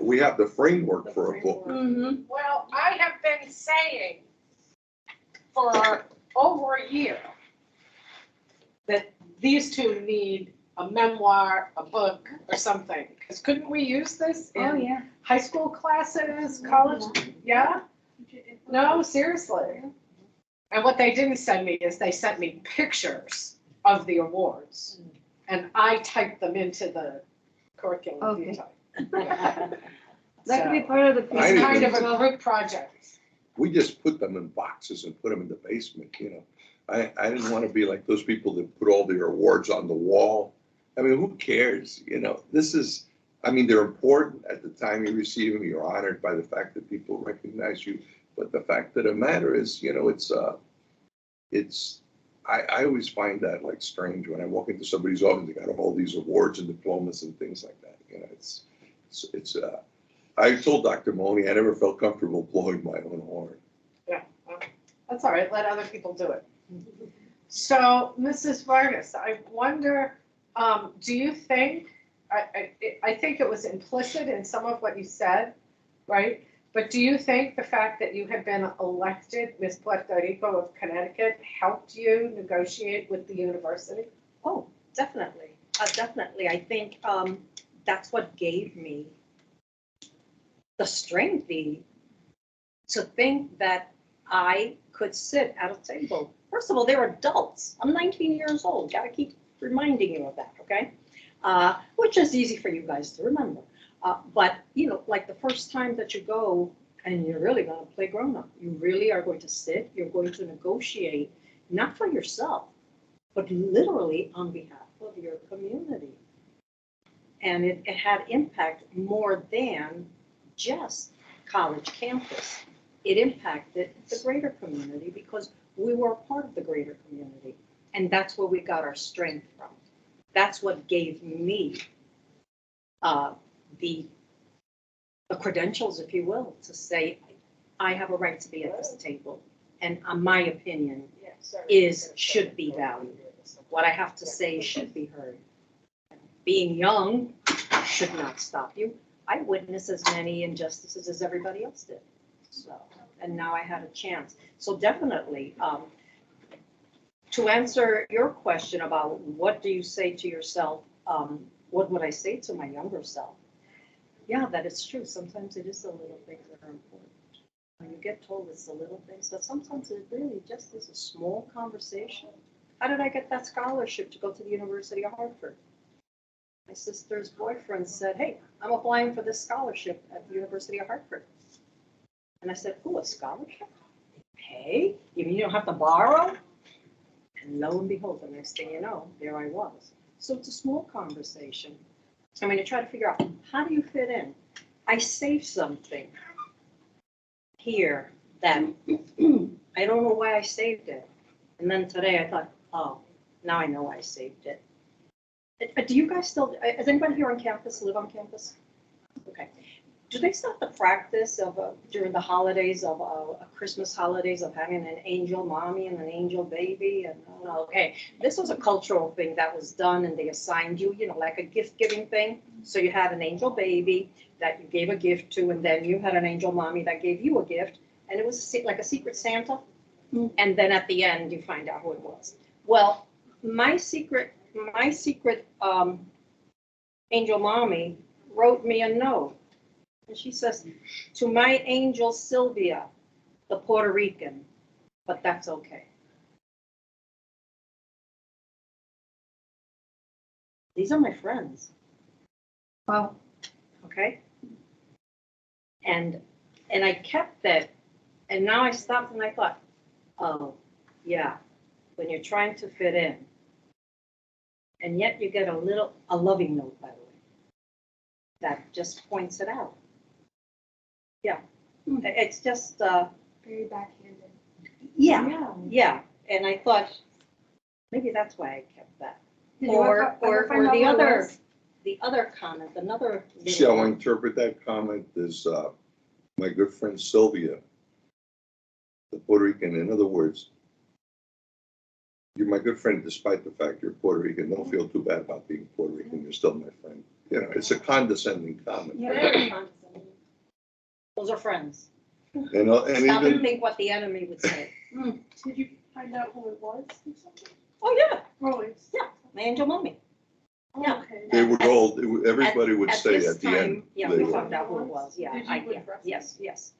we have the framework for a book. Mm-hmm. Well, I have been saying for over a year that these two need a memoir, a book, or something. Because couldn't we use this Oh, in yeah. high school classes, college? Yeah? No, seriously. And what they didn't send me is they sent me pictures of the awards. And I typed them into the curriculum Okay. detail. That could be So, part of the it's I kind of presentation. a group project. We just put them in boxes and put them in the basement, you know. I didn't want to be like those people that put all their awards on the wall. I mean, who cares, you know? This is, I mean, they're important at the time you receive them. You're honored by the fact that people recognize you. But the fact of the matter is, you know, I always find that like strange when I walk into somebody's office, they got all these awards and diplomas and things like that. You know, I told Dr. Mahoney I never felt comfortable blowing my own horn. That's all right, let other people do it. So, Mrs. Vargas, I wonder, do you think, I think it was implicit in some of what you said, right? But do you think the fact that you have been elected Miss Puerto Rico of Connecticut helped you negotiate with the university? Oh, definitely, definitely. I think that's what gave me the strength to think that I could sit at a table. First of all, they're adults. I'm 19 years old. Got to keep reminding you of that, okay? Which is easy for you guys to remember. But, you know, like the first time that you go and you're really going to play grown up, you really are going to sit, you're going to negotiate, not for yourself, but literally on behalf of your community. And it had impact more than just college campus. It impacted the greater community because we were a part of the greater community. And that's where we got our strength from. That's what gave me the credentials, if you will, to say, I have a right to be at this table. And my opinion should be valued. What I have to say should be heard. Being young should not stop you. I witnessed as many injustices as everybody else did. So, and now I had a chance. So definitely, to answer your question about what do you say to yourself, what would I say to my younger self? Yeah, that is true. Sometimes it is the little things that are important. When you get told it's the little things, but sometimes it really just is a small conversation. How did I get that scholarship to go to the University of Hartford? My sister's boyfriend said, hey, I'm applying for this scholarship at the University of Hartford. And I said, oh, a scholarship? Hey, you mean you don't have to borrow? And lo and behold, the next thing you know, there I was. So it's a small conversation. I mean, to try to figure out, how do you fit in? I saved something here that I don't know why I saved it. And then today I thought, oh, now I know why I saved it. Do you guys still, does anybody here on campus live on campus? Okay. Do they still have the practice of, during the holidays of Christmas holidays of having an angel mommy and an angel baby? And okay, this was a cultural thing that was done and they assigned you, you know, like a gift giving thing. So you had an angel baby that you gave a gift to, and then you had an angel mommy that gave you a gift. And it was like a secret Santa. And then at the end, you find out who it was. Well, my secret angel mommy wrote me a note. And she says, to my angel Silvia, the Puerto Rican, but that's okay. These are my friends. Wow. Okay. And I kept that. And now I stopped and I thought, oh, yeah, when you're trying to fit in, and yet you get a loving note, by the way, that just points it out. Yeah, it's just, Very backhanded. yeah. And I thought, maybe that's why I kept that. Did you Or ever find out the who it other, was? the other comment, another. See how I interpret that comment is my good friend Sylvia, the Puerto Rican. In other words, you're my good friend despite the fact you're Puerto Rican. Don't feel too bad about being Puerto Rican. You're still my friend. You know, it's a condescending comment. Yeah. Those are friends. And Stop and even think what the enemy would say. Did you find out who it was or something? Oh, yeah, Oh, it's. yeah, my angel mommy. Yeah. Okay. they would all, everybody would say this at the end. Yeah, they we were. found out who it was, yeah. Did you address it? Yes.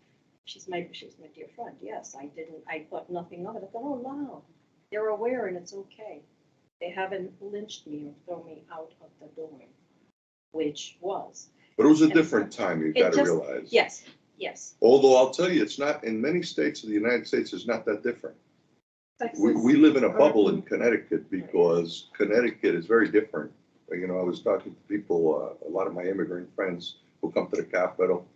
She's my dear friend, yes, I thought nothing of it, I thought, oh, wow, they're aware and it's okay. They haven't lynched me or thrown me out of the dorm, which was, But it was a different time, you It gotta just- realize. yes. Although I'll tell you, it's not, in many states of the United States, it's not that different. Texas. We live in a bubble in Connecticut because Connecticut is very different. You know, I was talking to people, a lot of my immigrant friends who come to the Capitol,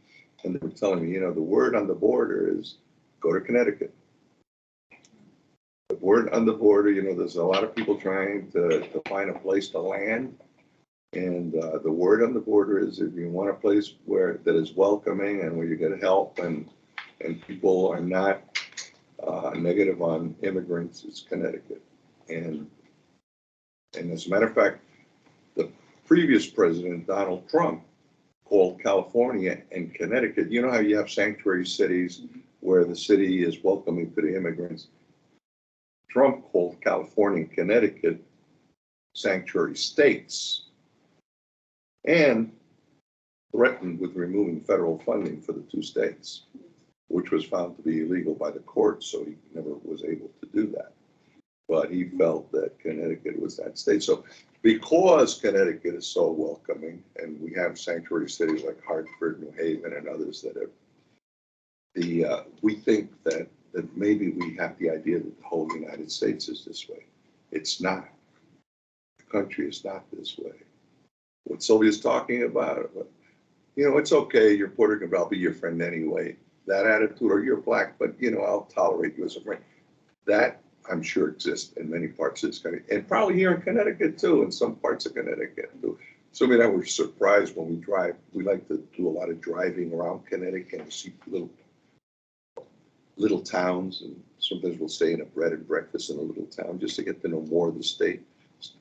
and they were telling me, you know, the word on the border is go to Connecticut. The word on the border, you know, there's a lot of people trying to find a place to land. And the word on the border is if you want a place where that is welcoming and where you get help and people are not negative on immigrants, it's Connecticut. And as a matter of fact, the previous president, Donald Trump, called California and Connecticut. You know how you have sanctuary cities where the city is welcoming to the immigrants? Trump called California and Connecticut sanctuary states and threatened with removing federal funding for the two states, which was found to be illegal by the courts, so he never was able to do that. But he felt that Connecticut was that state. So because Connecticut is so welcoming, and we have sanctuary cities like Hartford, New Haven, and others that have we think that maybe we have the idea that the whole United States is this way. It's not. The country is not this way. What Sylvia's talking about, you know, it's okay, you're Puerto Rican, but I'll be your friend anyway. That attitude, or you're black, but, you know, I'll tolerate you as a friend. That, I'm sure, exists in many parts of this country, and probably here in Connecticut, too, in some parts of Connecticut, too. So, I mean, I was surprised when we drive. We like to do a lot of driving around Connecticut and see little towns, and sometimes we'll stay in a bread and breakfast in a little town just to get to know more of the state.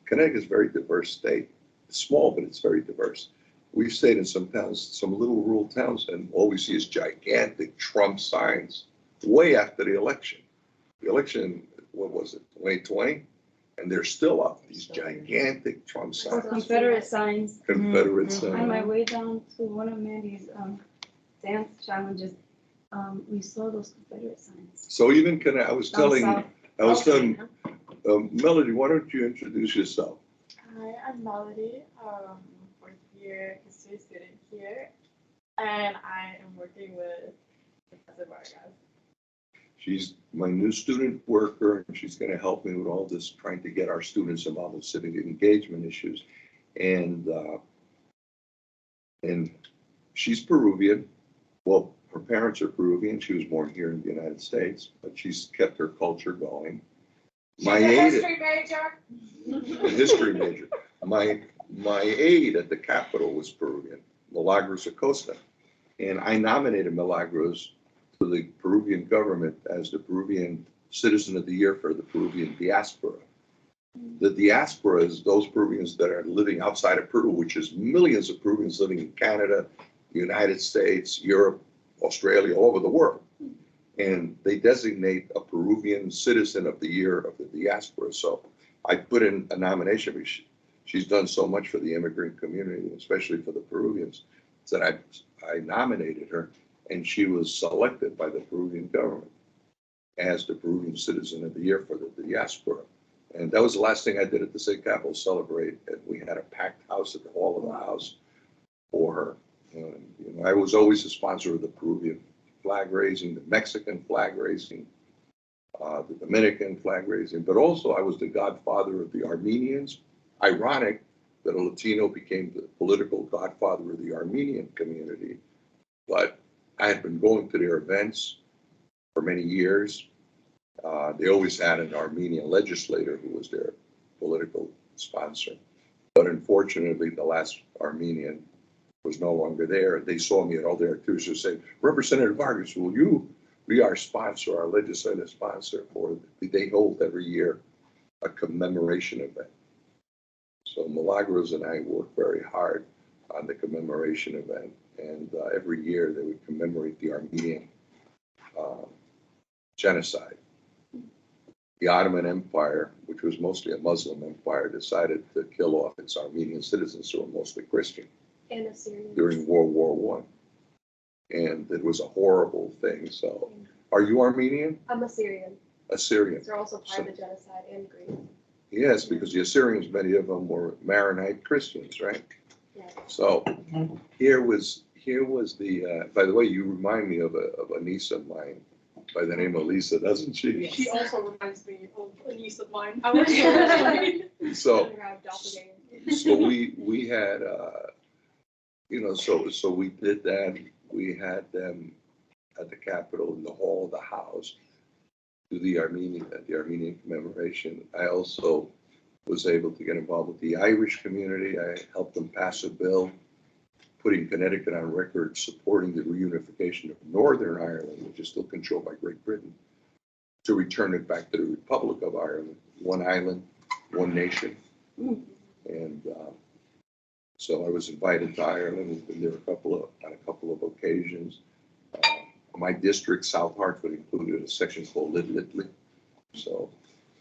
Connecticut is a very diverse state. It's small, but it's very diverse. We've stayed in some towns, some little rural towns, and all we see is gigantic Trump signs way after the election. The election, what was it, 2020? And they're still up, these gigantic Trump Or signs, Confederate signs. Confederate On my signs. way down to one of Mandy's dance challenges, we saw those Confederate signs. So even I was Down telling, south. Melody, why don't you introduce yourself? Hi, I'm Melody, fourth year history student here, and I am working with Professor Vargas. She's my new student worker, and she's going to help me with all this, trying to get our students involved in civic engagement issues. And she's Peruvian. Well, her parents are Peruvian. She was born here in the United States, but she's kept her culture going. She's a history major. A history major. My aide at the Capitol was Peruvian, Milagros Acosta. And I nominated Milagros to the Peruvian government as the Peruvian Citizen of the Year for the Peruvian diaspora. The diaspora is those Peruvians that are living outside of Peru, which is millions of Peruvians living in Canada, the United States, Europe, Australia, all over the world. And they designate a Peruvian Citizen of the Year of the diaspora. So I put in a nomination. She's done so much for the immigrant community, especially for the Peruvians, that I nominated her, and she was selected by the Peruvian government as the Peruvian Citizen of the Year for the diaspora. And that was the last thing I did at the state capitol, celebrate. And we had a packed house at the hall of the house for her. And, you know, I was always a sponsor of the Peruvian flag raising, the Mexican flag raising, the Dominican flag raising, but also I was the godfather of the Armenians. Ironic that a Latino became the political godfather of the Armenian community, but I had been going to their events for many years. They always had an Armenian legislator who was their political sponsor, but unfortunately the last Armenian was no longer there. They saw me at all their activities and said, Representative Vargas, will you be our sponsor, our legislative sponsor for they hold every year a commemoration event. So Milagros and I work very hard on the commemoration event, and every year they would commemorate the Armenian genocide. The Ottoman Empire, which was mostly a Muslim empire, decided to kill off its Armenian citizens who were mostly Christian And a series. during World War I. and it was a horrible thing. So, are you Armenian? I'm Assyrian. Assyrian? They're also part of the genocide and Greek. Yes, because the Assyrians, many of them were Maronite Christians, right? Yeah. So here was the, by the way, you remind me of a niece of mine by the name of Lisa, doesn't she? She also reminds me of a niece of mine. I was So, doppelganger. so we had, so we did that. We had them at the Capitol in the hall of the House to the Armenian commemoration. I also was able to get involved with the Irish community. I helped them pass a bill putting Connecticut on record supporting the reunification of Northern Ireland, which is still controlled by Great Britain, to return it back to the Republic of Ireland, one island, one nation. And so I was invited to Ireland. We've been there on a couple of occasions. My district, South Hartford, included a section called Italy. So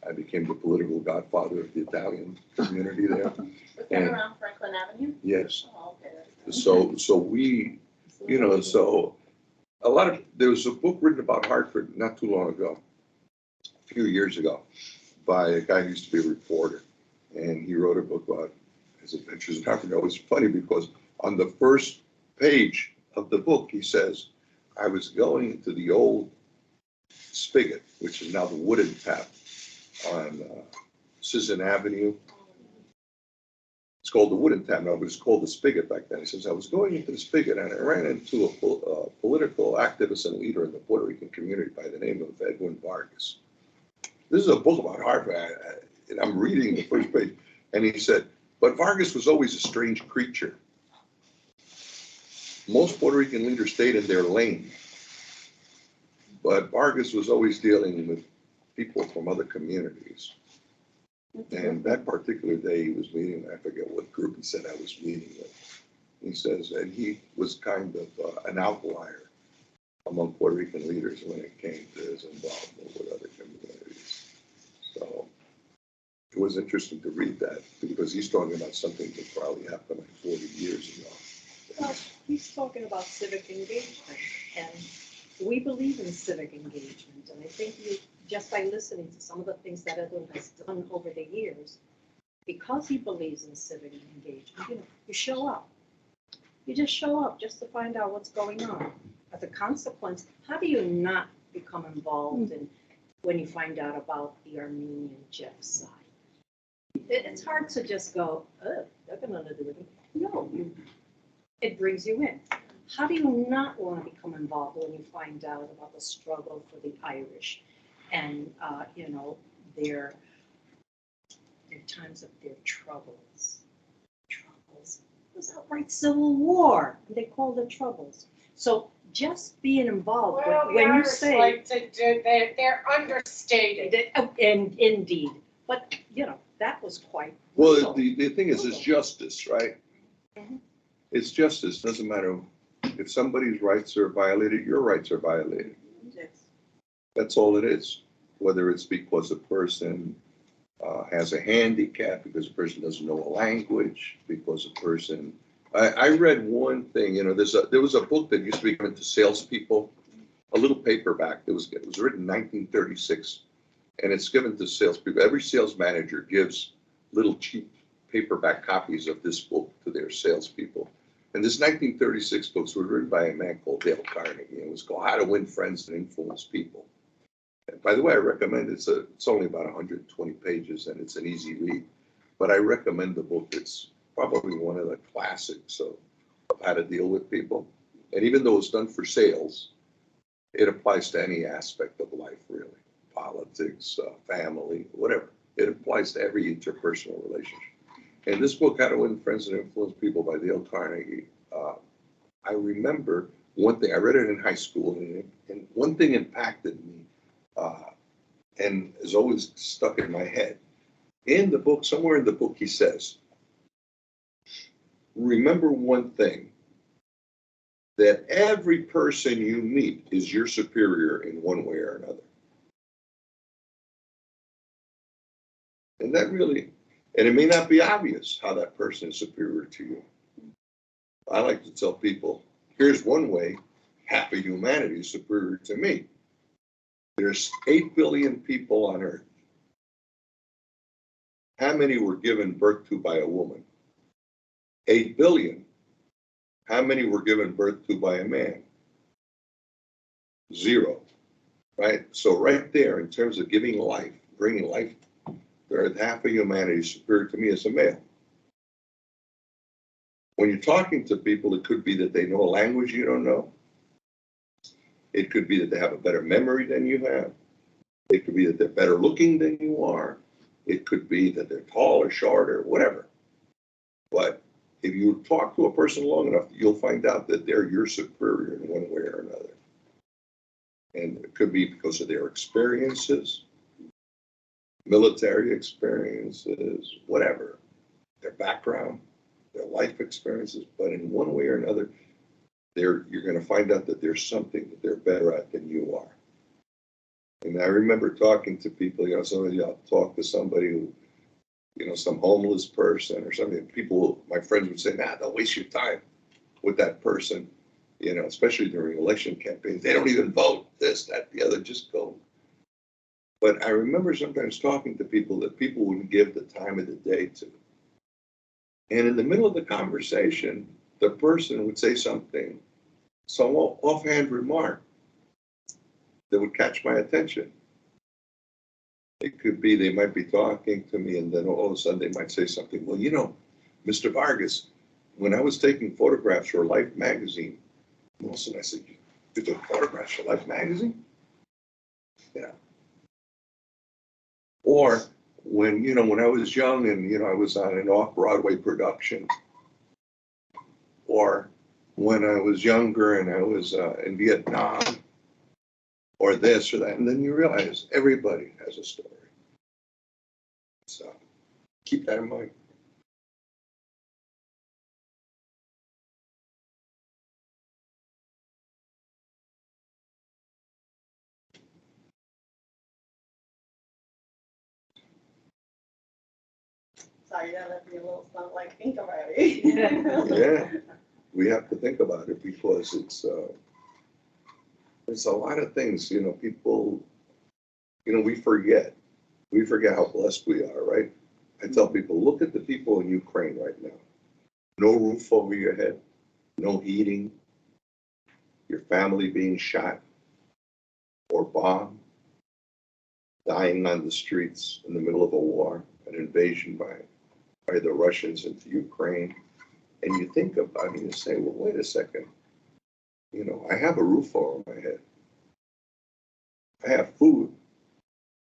I became the political godfather of the Italian community there. Was that around Franklin Avenue? Yes. Oh, okay. So we, so there was a book written about Hartford not too long ago, a few years ago, by a guy who used to be a reporter. And he wrote a book about his adventures in Hartford. It was funny because on the first page of the book, he says, I was going to the old spigot, which is now the wooden tap on Sisson Avenue. It's called the wooden tap now, but it's called the spigot back then. He says, I was going into the spigot and I ran into a political activist and leader in the Puerto Rican community by the name of Edwin Vargas. This is a book about Hartford, and I'm reading the first page. And he said, but Vargas was always a strange creature. Most Puerto Rican leaders stayed in their lane, but Vargas was always dealing with people from other communities. And that particular day he was meeting, I forget what group he said I was meeting with. He says that he was kind of an outlier among Puerto Rican leaders when it came to his involvement with other communities. So it was interesting to read that because he's talking about something that probably happened like 40 years ago. Well, he's talking about civic engagement, and we believe in civic engagement. And I think just by listening to some of the things that Edwin has done over the years, because he believes in civic engagement, you show up. You just show up just to find out what's going on. As a consequence, how do you not become involved in when you find out about the Armenian genocide? It's hard to just go, oh, they're going to do it. No, it brings you in. How do you not want to become involved when you find out about the struggle for the Irish and, their times of their troubles? It was outright civil war. They called it troubles. So just being involved, Well, when you say. They're understated. And indeed, but, that was quite. Well, brutal. the thing is, it's justice, right? Mhm. It's justice. Doesn't matter if somebody's rights are violated, your rights are violated. Yes. That's all it is. Whether it's because a person has a handicap, because a person doesn't know a language, because a person. I read one thing. There was a book that used to be given to salespeople, a little paperback. It was written in 1936, and it's given to salespeople. Every sales manager gives little cheap paperback copies of this book to their salespeople. And this 1936 book was written by a man called Dale Carnegie. It was called How to Win Friends and Influence People. And by the way, I recommend it's only about 120 pages and it's an easy read. But I recommend the book. It's probably one of the classics of how to deal with people. And even though it's done for sales, it applies to any aspect of life, really. Politics, family, whatever. It applies to every interpersonal relationship. And this book, How to Win Friends and Influence People by Dale Carnegie, I remember one thing, I read it in high school, and one thing impacted me and is always stuck in my head. In the book, somewhere in the book, he says, remember one thing, that every person you meet is your superior in one way or another. And that really, and it may not be obvious how that person is superior to you. I like to tell people, here's one way half of humanity is superior to me. There's 8 billion people on Earth. How many were given birth to by a woman? 8 billion. How many were given birth to by a man? 0. Right? So right there, in terms of giving life, bringing life, there's half of humanity is superior to me as a male. When you're talking to people, it could be that they know a language you don't know. It could be that they have a better memory than you have. It could be that they're better looking than you are. It could be that they're tall or short or whatever. But if you talk to a person long enough, you'll find out that they're your superior in one way or another. And it could be because of their experiences, military experiences, whatever, their background, their life experiences. But in one way or another, you're going to find out that there's something that they're better at than you are. And I remember talking to people, somebody, I'll talk to somebody who, some homeless person or something. People, my friends would say, don't waste your time with that person, especially during election campaigns. They don't even vote, this, that, the other, just go. But I remember sometimes talking to people that people wouldn't give the time of the day to. And in the middle of the conversation, the person would say something, some offhand remark that would catch my attention. It could be they might be talking to me, and then all of a sudden they might say something. Well, Mr. Vargas, when I was taking photographs for Life magazine, all of a sudden I said, "You took photographs for Life magazine?" Yeah. Or when when I was young and I was on an off-Broadway production, or when I was younger and I was in Vietnam, or this or that, and then you realize everybody has a story. So keep that in mind. Sorry, that left me a little stumped, like, think about it. Yeah, we have to think about it because it's a lot of things, people, we forget how blessed we are, right? I tell people, look at the people in Ukraine right now. No roof over your head, no heating, your family being shot or bombed, dying on the streets in the middle of a war, an invasion by the Russians into Ukraine. And you think about it and you say, well, wait a second. I have a roof over my head. I have food.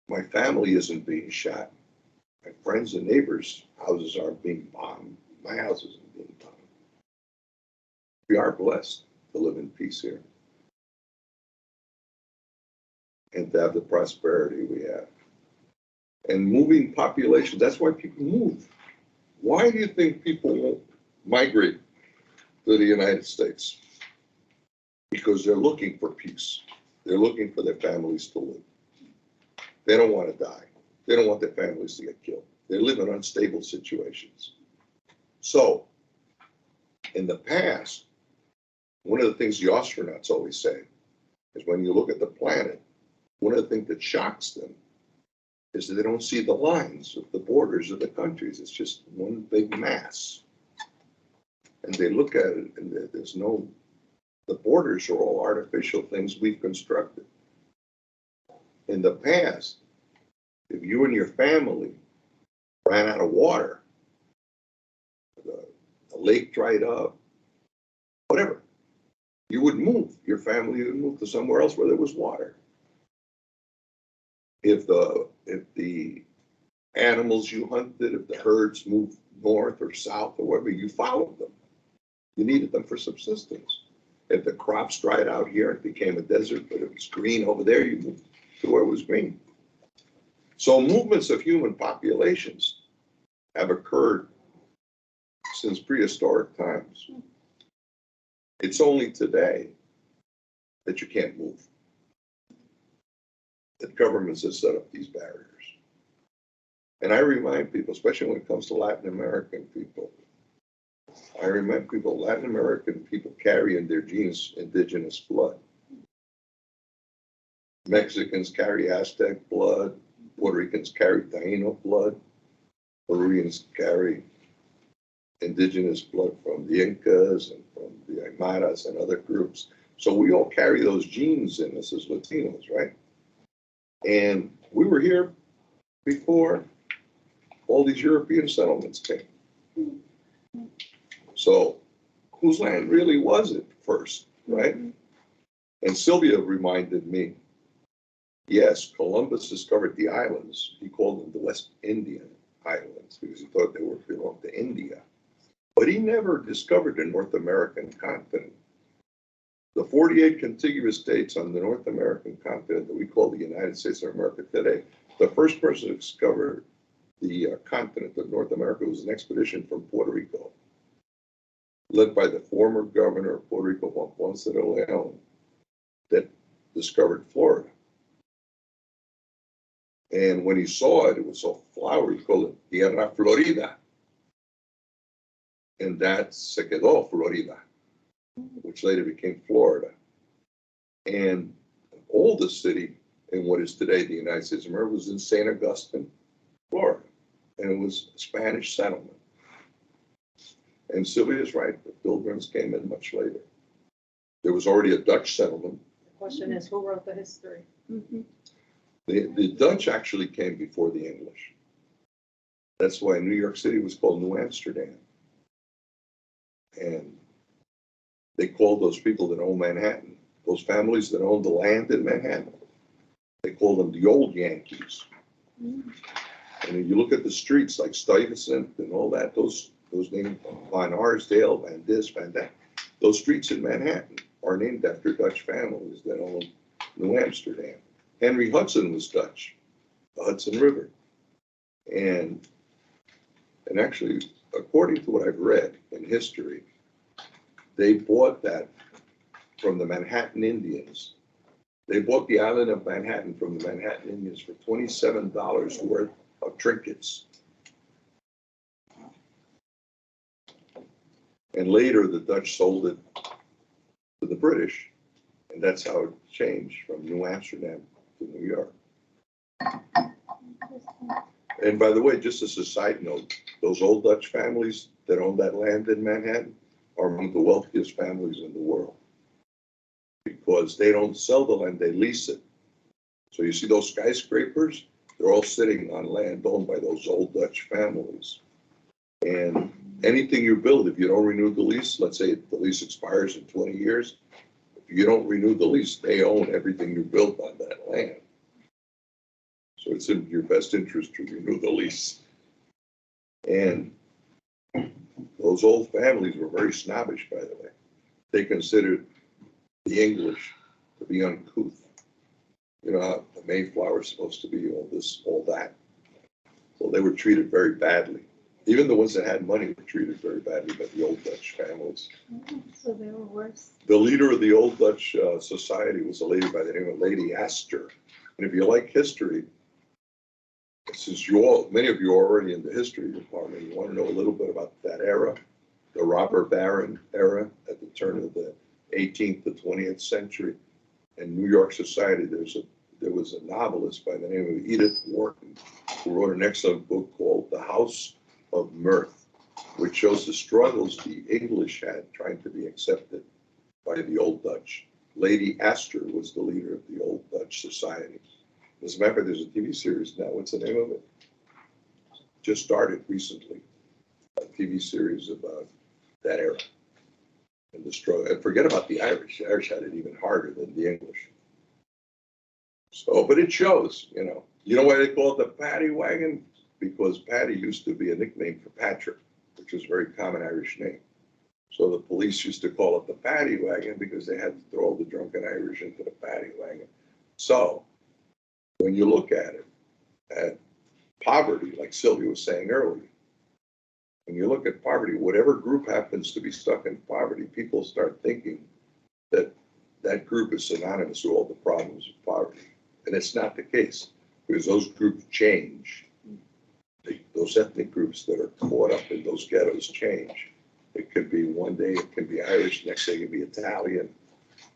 My family isn't being shot. My friends and neighbors' houses aren't being bombed. My house isn't being bombed. We are blessed to live in peace here and to have the prosperity we have. And moving populations, that's why people move. Why do you think people won't migrate to the United States? Because they're looking for peace. They're looking for their families to live. They don't want to die. They don't want their families to get killed. They live in unstable situations. So, in the past, one of the things the astronauts always say is when you look at the planet, one of the things that shocks them is that they don't see the lines of the borders of the countries. It's just one big mass. And they look at it and there's no, the borders are all artificial things we've constructed. In the past, if you and your family ran out of water, the lake dried up, whatever, you would move. Your family would move to somewhere else where there was water. If the animals you hunted, if the herds moved north or south or wherever, you followed them. You needed them for subsistence. If the crops dried out here, it became a desert, but it was green over there, you moved to where it was green. So movements of human populations have occurred since prehistoric times. It's only today that you can't move. That governments have set up these barriers. And I remind people, especially when it comes to Latin American people, I remind people, Latin American people carry in their genes indigenous blood. Mexicans carry Aztec blood, Puerto Ricans carry Taino blood, Peruvians carry indigenous blood from the Incas and from the Aymaras and other groups. So we all carry those genes in us as Latinos, right? And we were here before all these European settlements came. So whose land really was it first, right? And Silvia reminded me, yes, Columbus discovered the islands. He called them the West Indian Islands because he thought they belonged to India. But he never discovered the North American continent. The 48 contiguous states on the North American continent that we call the United States of America today, the first person to discover the continent of North America was an expedition from Puerto Rico, led by the former governor of Puerto Rico, Juan Ponce de Leon, that discovered Florida. And when he saw it, it was so flowery, he called it Tierra Florida. And that se quedó Florida, which later became Florida. And the oldest city in what is today the United States of America was in St. Augustine, Florida. And it was a Spanish settlement. And Sylvia's right, the Pilgrims came in much later. There was already a Dutch settlement. The question is, who wrote the history? The Dutch actually came before the English. That's why New York City was called New Amsterdam. And they called those people that own Manhattan, those families that owned the land in Manhattan, they called them the old Yankees. And if you look at the streets like Stuyvesant and all that, those names, Van Arsdale, Van Dis, Van that, those streets in Manhattan are named after Dutch families that owned New Amsterdam. Henry Hudson was Dutch, the Hudson River. And actually, according to what I've read in history, they bought that from the Manhattan Indians. They bought the island of Manhattan from the Manhattan Indians for $27 worth of trinkets. And later the Dutch sold it to the British, and that's how it changed from New Amsterdam to New York. And by the way, just as a side note, those old Dutch families that own that land in Manhattan are among the wealthiest families in the world because they don't sell the land, they lease it. So you see those skyscrapers, they're all sitting on land owned by those old Dutch families. And anything you build, if you don't renew the lease, let's say the lease expires in 20 years, if you don't renew the lease, they own everything you built on that land. So it's in your best interest to renew the lease. And those old families were very snobbish, by the way. They considered the English to be uncouth. You know how the Mayflower is supposed to be all this, all that. Well, they were treated very badly. Even the ones that had money were treated very badly by the old Dutch families. So they were worse. The leader of the old Dutch society was a lady by the name of Lady Astor. And if you like history, since many of you are already in the history department, you want to know a little bit about that era, the robber baron era at the turn of the 18th to 20th century. In New York society, there was a novelist by the name of Edith Wharton who wrote an excellent book called The House of Mirth, which shows the struggles the English had trying to be accepted by the old Dutch. Lady Astor was the leader of the old Dutch society. As a matter of fact, there's a TV series now. What's the name of it? Just started recently. A TV series about that era and the struggle. And forget about the Irish. The Irish had it even harder than the English. So, but it shows, you know. You know why they call it the paddy wagon? Because Paddy used to be a nickname for Patrick, which was a very common Irish name. So the police used to call it the paddy wagon because they had to throw all the drunken Irish into the paddy wagon. So when you look at it, at poverty, like Silvia was saying earlier, when you look at poverty, whatever group happens to be stuck in poverty, people start thinking that that group is synonymous with all the problems of poverty. And it's not the case, because those groups change. Those ethnic groups that are caught up in those ghettos change. It could be one day, it can be Irish, next day it can be Italian.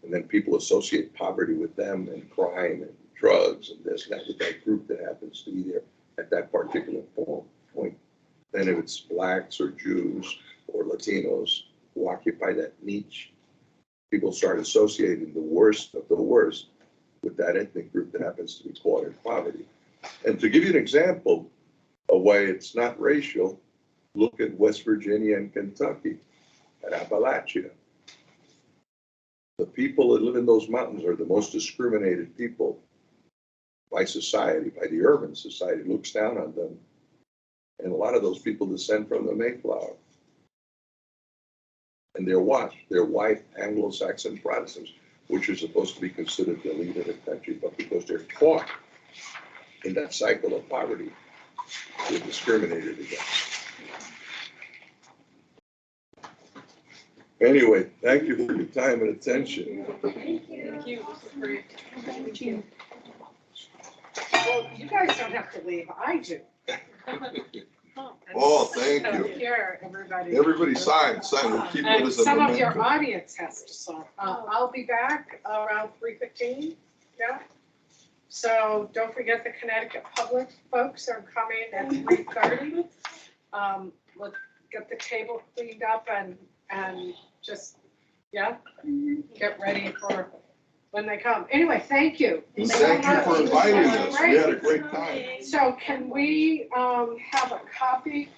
And then people associate poverty with them and crime and drugs and this and that with that group that happens to be there at that particular point. Then if it's blacks or Jews or Latinos who occupy that niche, people start associating the worst of the worst with that ethnic group that happens to be caught in poverty. And to give you an example of why it's not racial, look at West Virginia and Kentucky, at Appalachia. The people that live in those mountains are the most discriminated people by society, by the urban society, looks down on them. And a lot of those people descend from the Mayflower. And they're what? They're white Anglo-Saxon Protestants, which are supposed to be considered the elite of the country, but because they're caught in that cycle of poverty, they're discriminated against. Anyway, thank you for your time and attention. Thank you. Thank you. This is great. Thank you. Well, you guys don't have to leave, I do. Oh, thank you. Here, everybody. Everybody sign, we'll keep it And as a some of your memento. audience has to sign. I'll be back around 3:15, yeah? So don't forget the Connecticut Public folks are coming at 3:30. Let's get the table cleaned up and just, yeah, get ready for when they come. Anyway, thank you. And thank you for inviting us. We had a great time. So can we have a copy